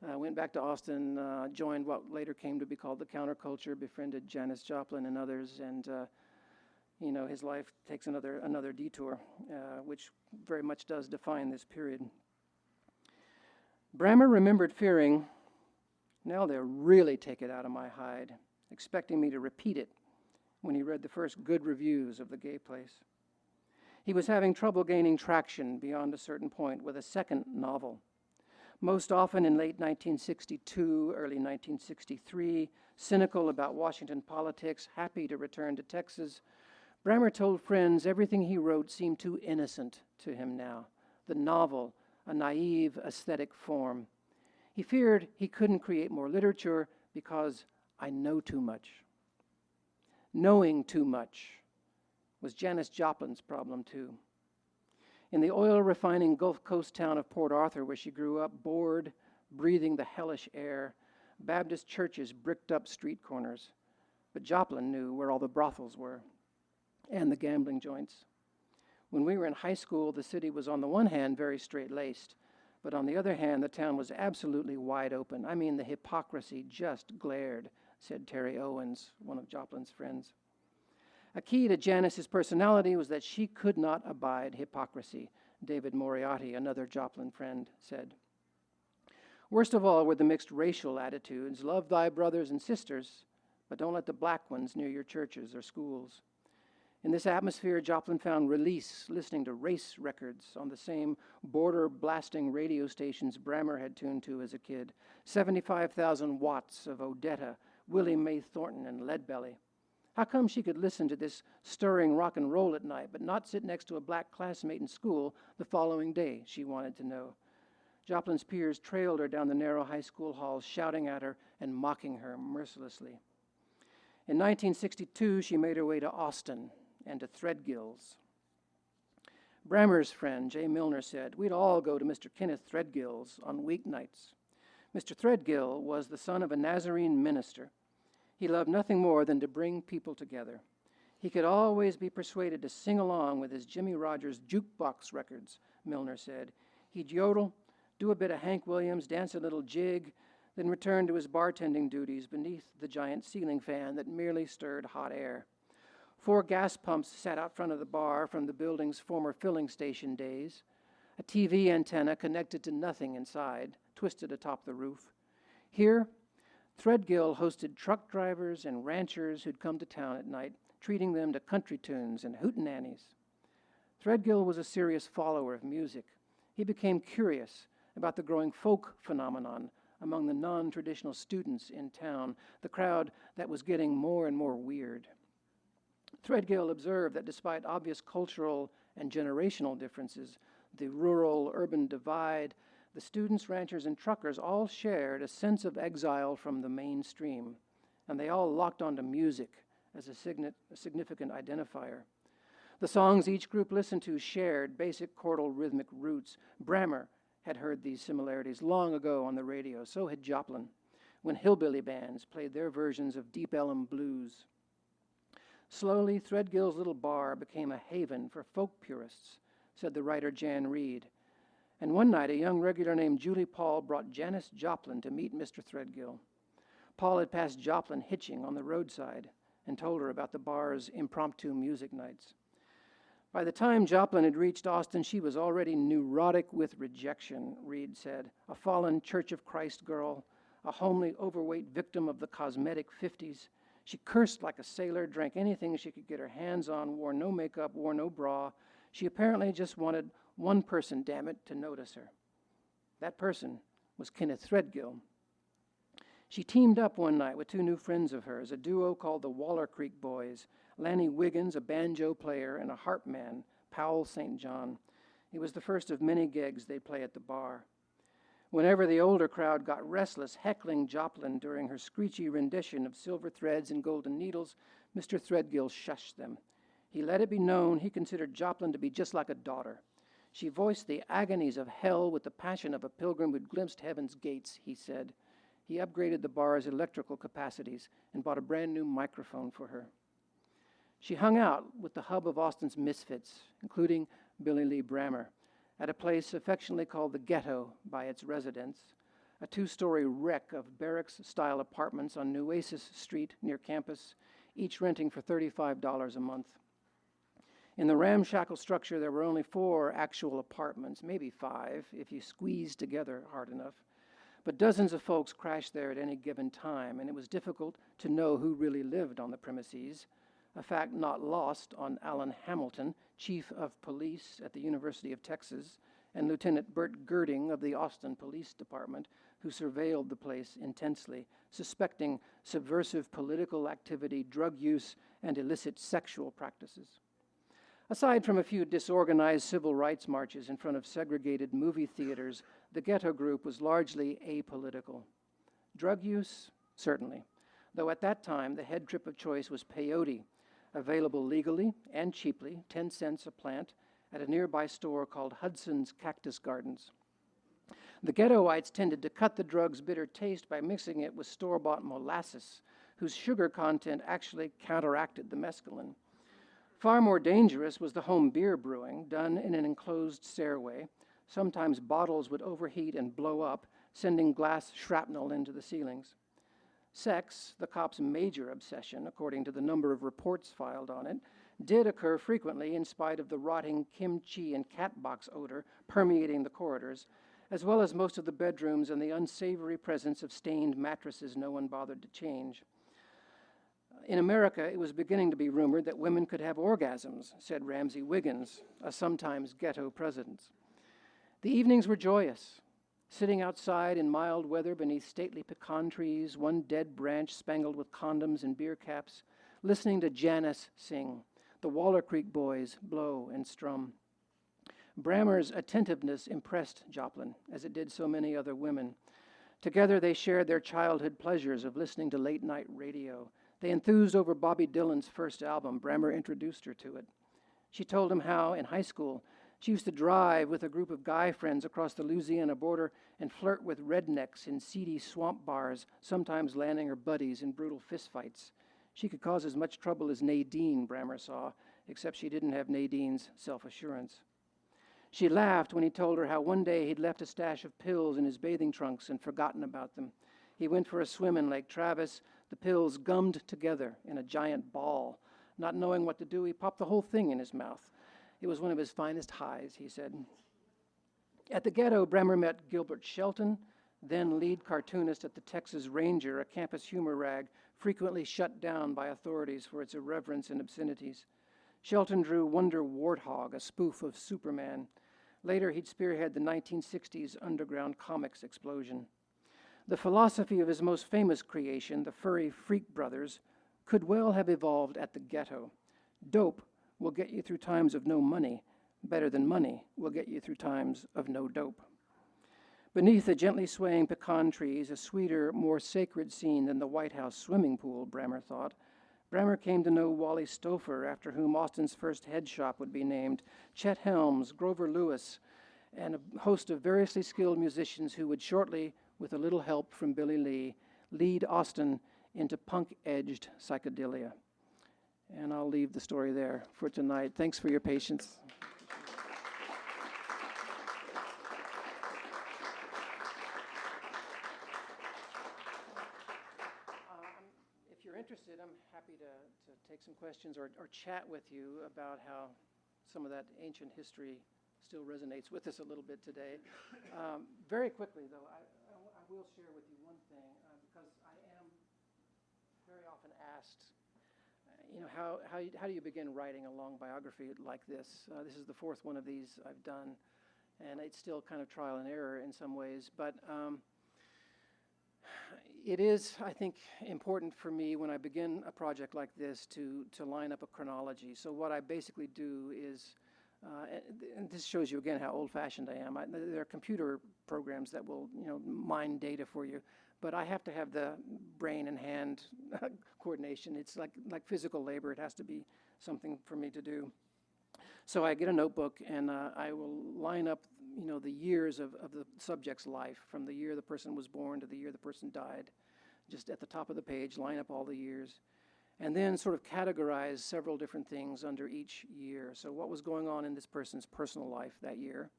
Went back to Austin, joined what later came to be called the counterculture, befriended Janis Joplin and others, and his life takes another detour, which very much does define this period. Brammer remembered fearing, "Now they'll really take it out of my hide," expecting me to repeat it when he read the first good reviews of The Gay Place. He was having trouble gaining traction beyond a certain point with a second novel. Most often in late 1962, early 1963, cynical about Washington politics, happy to return to Texas, Brammer told friends everything he wrote seemed too innocent to him now. The novel, a naive aesthetic form. He feared he couldn't create more literature because I know too much. Knowing too much was Janis Joplin's problem too. In the oil refining Gulf Coast town of Port Arthur, where she grew up, bored, breathing the hellish air, Baptist churches bricked up street corners. But Joplin knew where all the brothels were and the gambling joints. When we were in high school, the city was on the one hand very straight-laced, but on the other hand, the town was absolutely wide open. I mean, the hypocrisy just glared, said Terry Owens, one of Joplin's friends. A key to Janis's personality was that she could not abide hypocrisy, David Moriarty, another Joplin friend, said. Worst of all were the mixed racial attitudes. Love thy brothers and sisters, but don't let the black ones near your churches or schools. In this atmosphere, Joplin found release listening to race records on the same border-blasting radio stations Brammer had tuned to as a kid. 75,000 watts of Odetta, Willie Mae Thornton, and Leadbelly. How come she could listen to this stirring rock and roll at night, but not sit next to a black classmate in school the following day, she wanted to know. Joplin's peers trailed her down the narrow high school halls, shouting at her and mocking her mercilessly. In 1962, she made her way to Austin and to Threadgill's. Brammer's friend, Jay Milner, said, "We'd all go to Mr. Kenneth Threadgill's on weeknights." Mr. Threadgill was the son of a Nazarene minister. He loved nothing more than to bring people together. He could always be persuaded to sing along with his Jimmy Rogers jukebox records, Milner said. He'd yodel, do a bit of Hank Williams, dance a little jig, then return to his bartending duties beneath the giant ceiling fan that merely stirred hot air. 4 gas pumps sat out front of the bar from the building's former filling station days. A TV antenna connected to nothing inside, twisted atop the roof. Here, Threadgill hosted truck drivers and ranchers who'd come to town at night, treating them to country tunes and hootenannies. Threadgill was a serious follower of music. He became curious about the growing folk phenomenon among the non-traditional students in town, the crowd that was getting more and more weird. Threadgill observed that despite obvious cultural and generational differences, the rural-urban divide, the students, ranchers, and truckers all shared a sense of exile from the mainstream, and they all locked onto music as a significant identifier. The songs each group listened to shared basic chordal rhythmic roots. Brammer had heard these similarities long ago on the radio, so had Joplin, when hillbilly bands played their versions of Deep Ellum blues. Slowly, Threadgill's little bar became a haven for folk purists, said the writer Jan Reed. And one night, a young regular named Julie Paul brought Janis Joplin to meet Mr. Threadgill. Paul had passed Joplin hitching on the roadside and told her about the bar's impromptu music nights. By the time Joplin had reached Austin, she was already neurotic with rejection, Reed said, a fallen Church of Christ girl, a homely, overweight victim of the cosmetic 50s. She cursed like a sailor, drank anything she could get her hands on, wore no makeup, wore no bra. She apparently just wanted one person, damn it, to notice her. That person was Kenneth Threadgill. She teamed up one night with two new friends of hers, a duo called the Waller Creek Boys, Lanny Wiggins, a banjo player, and a harp man, Powell St. John. It was the first of many gigs they'd play at the bar. Whenever the older crowd got restless, heckling Joplin during her screechy rendition of Silver Threads and Golden Needles, Mr. Threadgill shushed them. He let it be known he considered Joplin to be just like a daughter. She voiced the agonies of hell with the passion of a pilgrim who'd glimpsed heaven's gates, he said. He upgraded the bar's electrical capacities and bought a brand new microphone for her. She hung out with the hub of Austin's misfits, including Billy Lee Brammer, at a place affectionately called the Ghetto by its residents, a two-story wreck of barracks-style apartments on Nueces Street near campus, each renting for $35 a month. In the ramshackle structure, there were only 4 actual apartments, maybe 5, if you squeezed together hard enough. But dozens of folks crashed there at any given time, and it was difficult to know who really lived on the premises, a fact not lost on Alan Hamilton, chief of police at the University of Texas, and Lieutenant Bert Girding of the Austin Police Department, who surveilled the place intensely, suspecting subversive political activity, drug use, and illicit sexual practices. Aside from a few disorganized civil rights marches in front of segregated movie theaters, the Ghetto group was largely apolitical. Drug use? Certainly, though at that time the head trip of choice was peyote, available legally and cheaply, 10 cents a plant, at a nearby store called Hudson's Cactus Gardens. The Ghettoites tended to cut the drug's bitter taste by mixing it with store-bought molasses, whose sugar content actually counteracted the mescaline. Far more dangerous was the home beer brewing, done in an enclosed stairway. Sometimes bottles would overheat and blow up, sending glass shrapnel into the ceilings. Sex, the cops' major obsession, according to the number of reports filed on it, did occur frequently in spite of the rotting kimchi and cat box odor permeating the corridors, as well as most of the bedrooms and the unsavory presence of stained mattresses no one bothered to change. In America, it was beginning to be rumored that women could have orgasms, said Ramsey Wiggins, a sometimes ghetto president. The evenings were joyous. Sitting outside in mild weather beneath stately pecan trees, one dead branch spangled with condoms and beer caps, listening to Janis sing, the Waller Creek Boys blow and strum. Brammer's attentiveness impressed Joplin, as it did so many other women. Together they shared their childhood pleasures of listening to late-night radio. They enthused over Bobby Dylan's first album. Brammer introduced her to it. She told him how, in high school, she used to drive with a group of guy friends across the Louisiana border and flirt with rednecks in seedy swamp bars, sometimes landing her buddies in brutal fistfights. She could cause as much trouble as Nadine, Brammer saw, except she didn't have Nadine's self-assurance. She laughed when he told her how one day he'd left a stash of pills in his bathing trunks and forgotten about them. He went for a swim in Lake Travis, the pills gummed together in a giant ball. Not knowing what to do, he popped the whole thing in his mouth. It was one of his finest highs, he said. At the Ghetto, Brammer met Gilbert Shelton, then lead cartoonist at the Texas Ranger, a campus humor rag frequently shut down by authorities for its irreverence and obscenities. Shelton drew Wonder Warthog, a spoof of Superman. Later, he'd spearhead the 1960s underground comics explosion. The philosophy of his most famous creation, the furry Freak Brothers, could well have evolved at the ghetto. Dope will get you through times of no money, better than money will get you through times of no dope. Beneath the gently swaying pecan trees, a sweeter, more sacred scene than the White House swimming pool, Brammer thought. Brammer came to know Wally Stouffer, after whom Austin's first head shop would be named, Chet Helms, Grover Lewis, and a host of variously skilled musicians who would shortly, with a little help from Billy Lee, lead Austin into punk-edged psychedelia. And I'll leave the story there for tonight. Thanks for your patience. If you're interested, I'm happy to take some questions or chat with you about how some of that ancient history still resonates with us a little bit today. Very quickly, though, I will share with you one thing, because I am very often asked, how do you begin writing a long biography like this? This is the fourth one of these I've done, and it's still kind of trial and error in some ways, but it is, I think, important for me when I begin a project like this to line up a chronology. So what I basically do is, and this shows you again how old-fashioned I am. There are computer programs that will, mine data for you, but I have to have the brain and hand coordination. It's like physical labor. It has to be something for me to do. So I get a notebook and I will line up, the years of the subject's life, from the year the person was born to the year the person died. Just at the top of the page, line up all the years. And then sort of categorize several different things under each year. So what was going on in this person's personal life that year?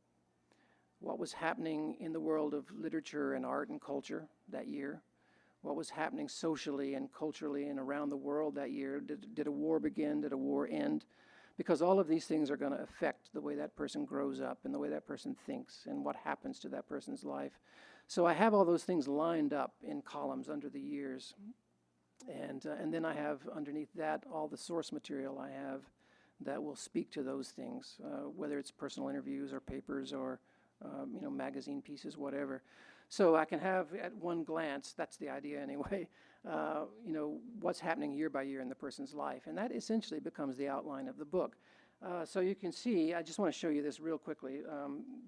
What was happening in the world of literature and art and culture that year? What was happening socially and culturally and around the world that year? Did a war begin? Did a war end? Because all of these things are going to affect the way that person grows up and the way that person thinks and what happens to that person's life. So I have all those things lined up in columns under the years. And then I have underneath that all the source material I have that will speak to those things, whether it's personal interviews or papers or magazine pieces, whatever. So I can have at one glance, that's the idea anyway, what's happening year by year in the person's life. And that essentially becomes the outline of the book. So you can see, I just want to show you this real quickly,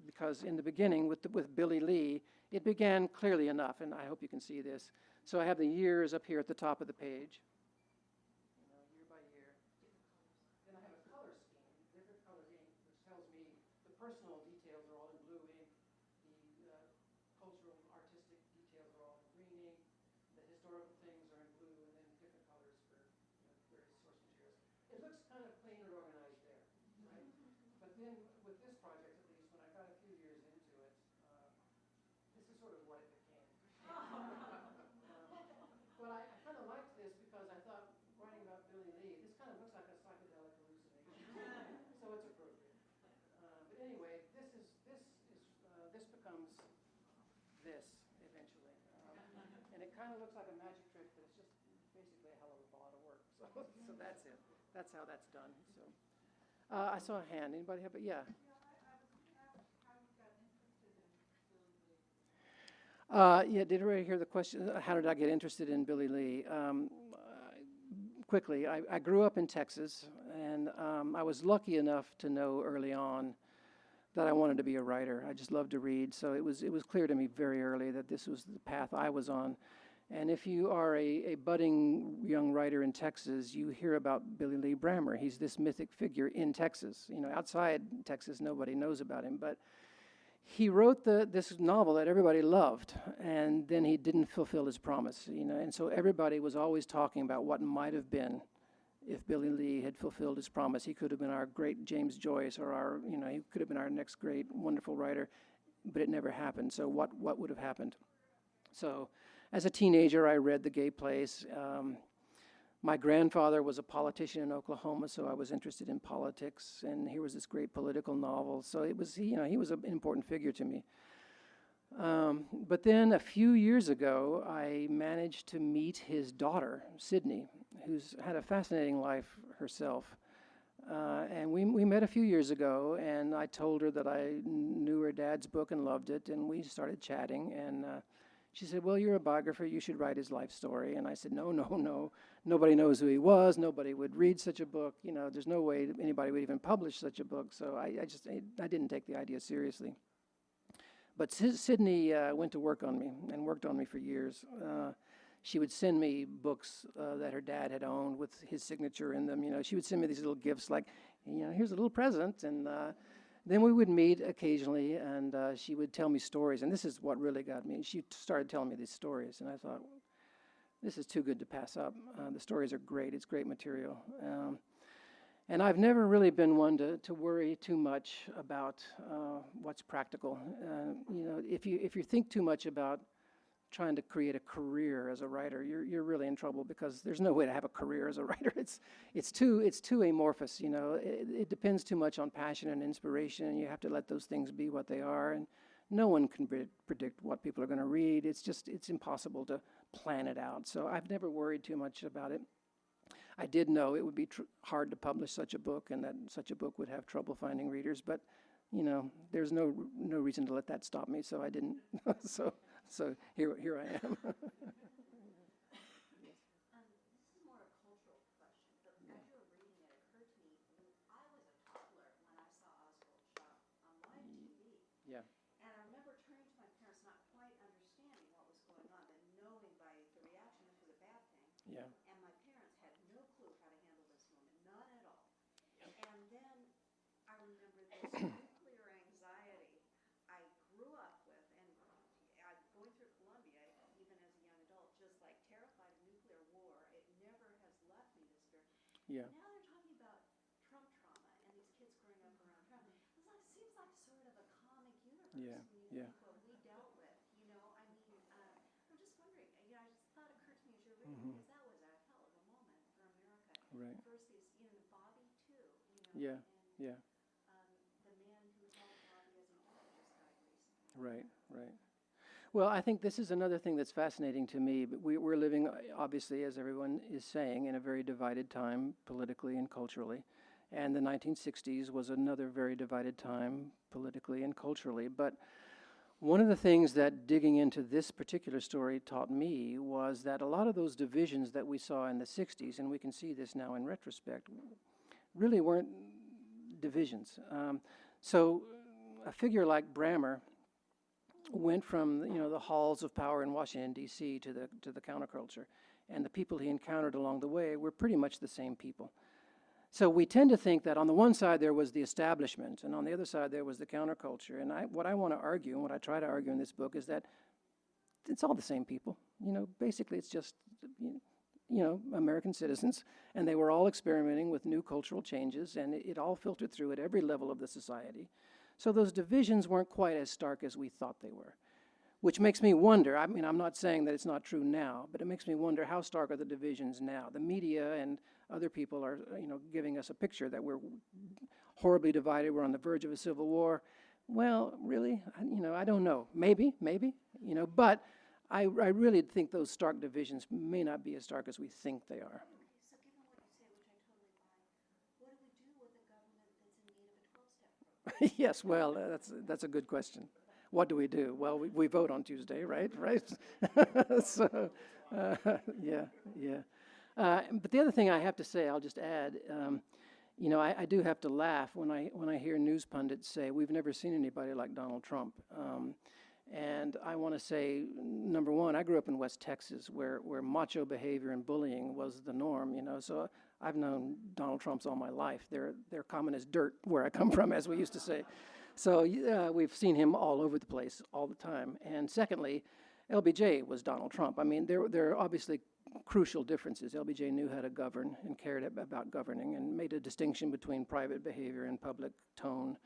because in the beginning with Billy Lee, it began clearly enough, and I hope you can see this. So I have the years up here at the top of the page, year by year. Then I have a color scheme, different color ink, which tells me the personal details are all in blue ink, the cultural, artistic details are all in green ink, the historical things are in blue, and then different colors for various source materials. It looks kind of clean and organized there, right? But then with this project, at least, when I got a few years into it, this is sort of what it became. But I kind of liked this because I thought, writing about Billy Lee, this kind of looks like a psychedelic hallucination, so it's appropriate. But anyway, this becomes this eventually, and it kind of looks like a magic trick, but it's just basically a hell of a lot of work. So that's it. That's how that's done. So I saw a hand. Anybody have it? Yeah. Did everybody hear the question? How did I get interested in Billy Lee? Quickly, I grew up in Texas, and I was lucky enough to know early on that I wanted to be a writer. I just loved to read, so it was clear to me very early that this was the path I was on. And if you are a budding young writer in Texas, you hear about Billy Lee Brammer. He's this mythic figure in Texas. Outside Texas, nobody knows about him, but he wrote this novel that everybody loved, and then he didn't fulfill his promise, and so everybody was always talking about what might have been if Billy Lee had fulfilled his promise. He could have been our great James Joyce, or he could have been our next great, wonderful writer, but it never happened. So what would have happened? So as a teenager, I read The Gay Place. My grandfather was a politician in Oklahoma, so I was interested in politics, and here was this great political novel. So he was an important figure to me. But then a few years ago, I managed to meet his daughter, Sydney, who's had a fascinating life herself. And we met a few years ago, and I told her that I knew her dad's book and loved it, and we started chatting, and she said, well, you're a biographer, you should write his life story. And I said, no, nobody knows who he was, nobody would read such a book, there's no way anybody would even publish such a book, so I didn't take the idea seriously. But Sydney went to work on me, and worked on me for years. She would send me books that her dad had owned with his signature in them. She would send me these little gifts like, here's a little present. And then we would meet occasionally, and she would tell me stories. And this is what really got me. She started telling me these stories, and I thought, this is too good to pass up. The stories are great. It's great material. And I've never really been one to worry too much about what's practical. If you think too much about trying to create a career as a writer, you're really in trouble, because there's no way to have a career as a writer. It's too amorphous. It depends too much on passion and inspiration, and you have to let those things be what they are. And no one can predict what people are going to read. It's impossible to plan it out. So I've never worried too much about it. I did know it would be hard to publish such a book, and that such a book would have trouble finding readers. But there's no reason to let that stop me. So I didn't. So here I am. This is more a cultural question, but as you were reading it, it occurred to me, I was a toddler when I saw Oswald Shaw on live TV. Yeah. And I remember turning to my parents, not quite understanding what was going on, but knowing by the reaction this was a bad thing. Yeah. And my parents had no clue how to handle this moment, none at all. Yep. And then I remember this nuclear anxiety I grew up with, and going through Columbia, even as a young adult, just like terrified of nuclear war. It never has left me, this fear. Yeah. Now they're talking about Trump trauma and these kids growing up around Trump. It seems like sort of a comic universe Yeah, when you yeah. think what we dealt with. I'm just wondering. I just thought occurred to me as you're reading, Mhm. because that was a hell of a moment for America. Right. First, Bobby too. Yeah. And, Yeah. the man who held Bobby as he died just died recently. Right. Well, I think this is another thing that's fascinating to me. But we're living, obviously, as everyone is saying, in a very divided time politically and culturally. And the 1960s was another very divided time politically and culturally. But one of the things that digging into this particular story taught me was that a lot of those divisions that we saw in the 60s, and we can see this now in retrospect, really weren't divisions. So a figure like Brammer went from the halls of power in Washington, D.C. to the counterculture, and the people he encountered along the way were pretty much the same people. So we tend to think that on the one side there was the establishment, and on the other side there was the counterculture. And what I want to argue, and what I try to argue in this book, is that it's all the same people. Basically it's just American citizens, and they were all experimenting with new cultural changes, and it all filtered through at every level of the society. So those divisions weren't quite as stark as we thought they were, which makes me wonder. I mean, I'm not saying that it's not true now, but it makes me wonder, how stark are the divisions now? The media and other people are, giving us a picture that we're horribly divided, we're on the verge of a civil war. Well, really, I don't know. Maybe, but I really think those stark divisions may not be as stark as we think they are. So given what you say, which I totally buy, what do we do with a government that's in need of a 12-step program? Yes, well, that's a good question. What do we do? Well, we vote on Tuesday, right? So, yeah. But the other thing I have to say, I'll just add, I do have to laugh when I hear news pundits say, we've never seen anybody like Donald Trump. And I want to say, number one, I grew up in West Texas, where macho behavior and bullying was the norm, so I've known Donald Trumps all my life. They're common as dirt where I come from, as we used to say. So we've seen him all over the place all the time. And secondly, LBJ was Donald Trump. I mean, there are obviously crucial differences. LBJ knew how to govern and cared about governing and made a distinction between private behavior and public tone.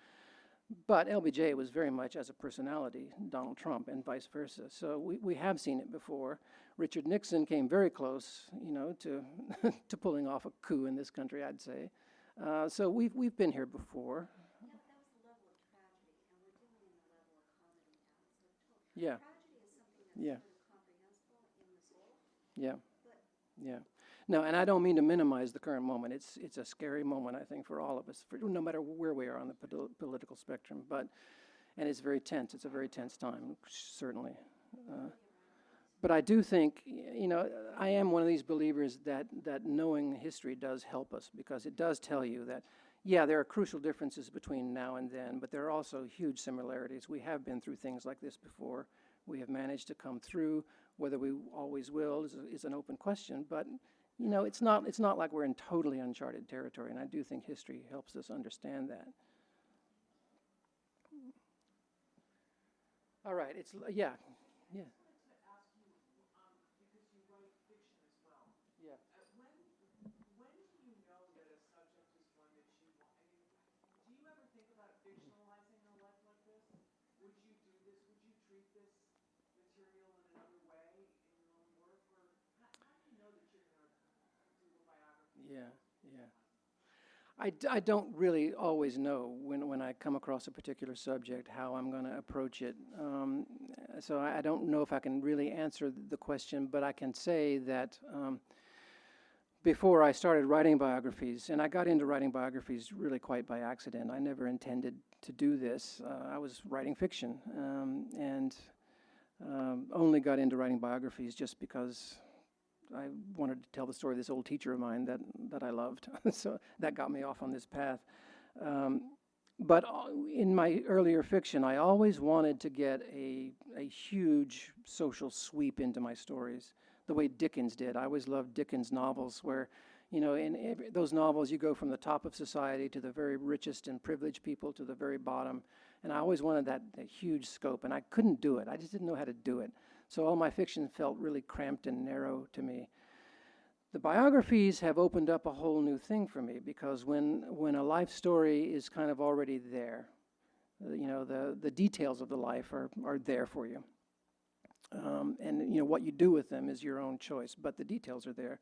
But LBJ was very much, as a personality, Donald Trump, and vice versa. So we have seen it before. Richard Nixon came very close, to to pulling off a coup in this country, I'd say. So we've been here before. Yeah, but that was the level of tragedy, and we're dealing in the level of comedy now. So Yeah. tragedy is something that's Yeah. sort of comprehensible in the soul. Yeah. But Yeah. No, and I don't mean to minimize the current moment. It's a scary moment, I think, for all of us, no matter where we are on the political spectrum. And it's very tense. It's a very tense time, certainly. But I do think, I am one of these believers that knowing history does help us, because it does tell you that, yeah, there are crucial differences between now and then, but there are also huge similarities. We have been through things like this before. We have managed to come through. Whether we always will is an open question, but it's not like we're in totally uncharted territory, and I do think history helps us understand that. All right, yeah. I don't really always know when I come across a particular subject how I'm going to approach it. So I don't know if I can really answer the question, but I can say that before I started writing biographies, and I got into writing biographies really quite by accident. I never intended to do this. I was writing fiction, and only got into writing biographies just because I wanted to tell the story of this old teacher of mine that I loved. So that got me off on this path. But in my earlier fiction, I always wanted to get a huge social sweep into my stories, the way Dickens did. I always loved Dickens' novels where, in those novels you go from the top of society to the very richest and privileged people to the very bottom. And I always wanted that huge scope, and I couldn't do it. I just didn't know how to do it. So all my fiction felt really cramped and narrow to me. The biographies have opened up a whole new thing for me, because when a life story is kind of already there, the details of the life are there for you. And what you do with them is your own choice, but the details are there.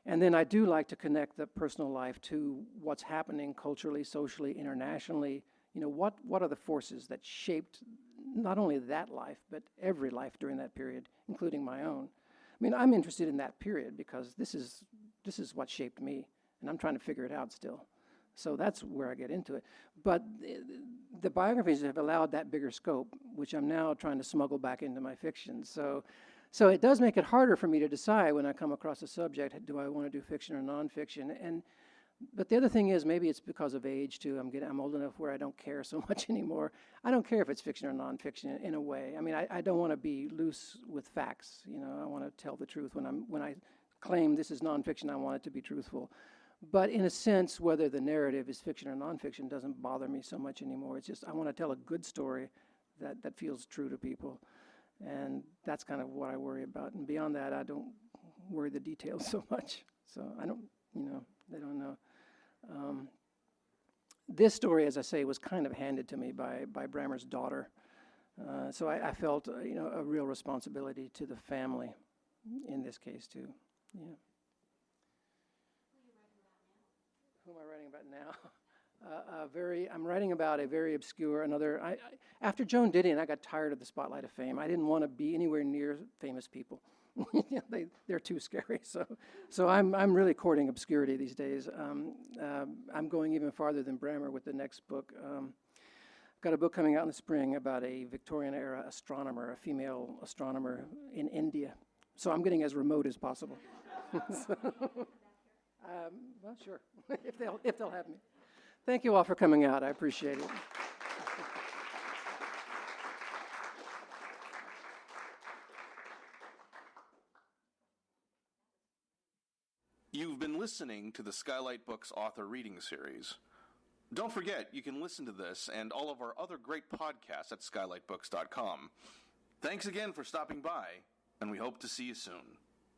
And then I do like to connect the personal life to what's happening culturally, socially, internationally. What are the forces that shaped not only that life, but every life during that period, including my own. I mean, I'm interested in that period because this is what shaped me, and I'm trying to figure it out still. So that's where I get into it. But the biographies have allowed that bigger scope, which I'm now trying to smuggle back into my fiction. So it does make it harder for me to decide when I come across a subject, do I want to do fiction or nonfiction? But the other thing is, maybe it's because of age too. I'm old enough where I don't care so much anymore. I don't care if it's fiction or nonfiction in a way. I mean, I don't want to be loose with facts. I want to tell the truth. When I claim this is nonfiction, I want it to be truthful. But in a sense, whether the narrative is fiction or nonfiction doesn't bother me so much anymore. It's just I want to tell a good story that feels true to people. And that's kind of what I worry about. And beyond that, I don't worry the details so much. So I don't, they don't know. This story, as I say, was kind of handed to me by Brammer's daughter. So I felt, a real responsibility to the family in this case too. Yeah. Who am I writing about now? I'm writing about a very obscure, after Joan Didion, I got tired of the spotlight of fame. I didn't want to be anywhere near famous people. They're too scary. So I'm really courting obscurity these days. I'm going even farther than Brammer with the next book. I've got a book coming out in the spring about a Victorian-era astronomer, a female astronomer in India. So I'm getting as remote as possible. Well, sure, if they'll have me. Thank you all for coming out. I appreciate it. You've been listening to the Skylight Books author reading series. Don't forget, you can listen to this and all of our other great podcasts at skylightbooks.com. Thanks again for stopping by, and we hope to see you soon.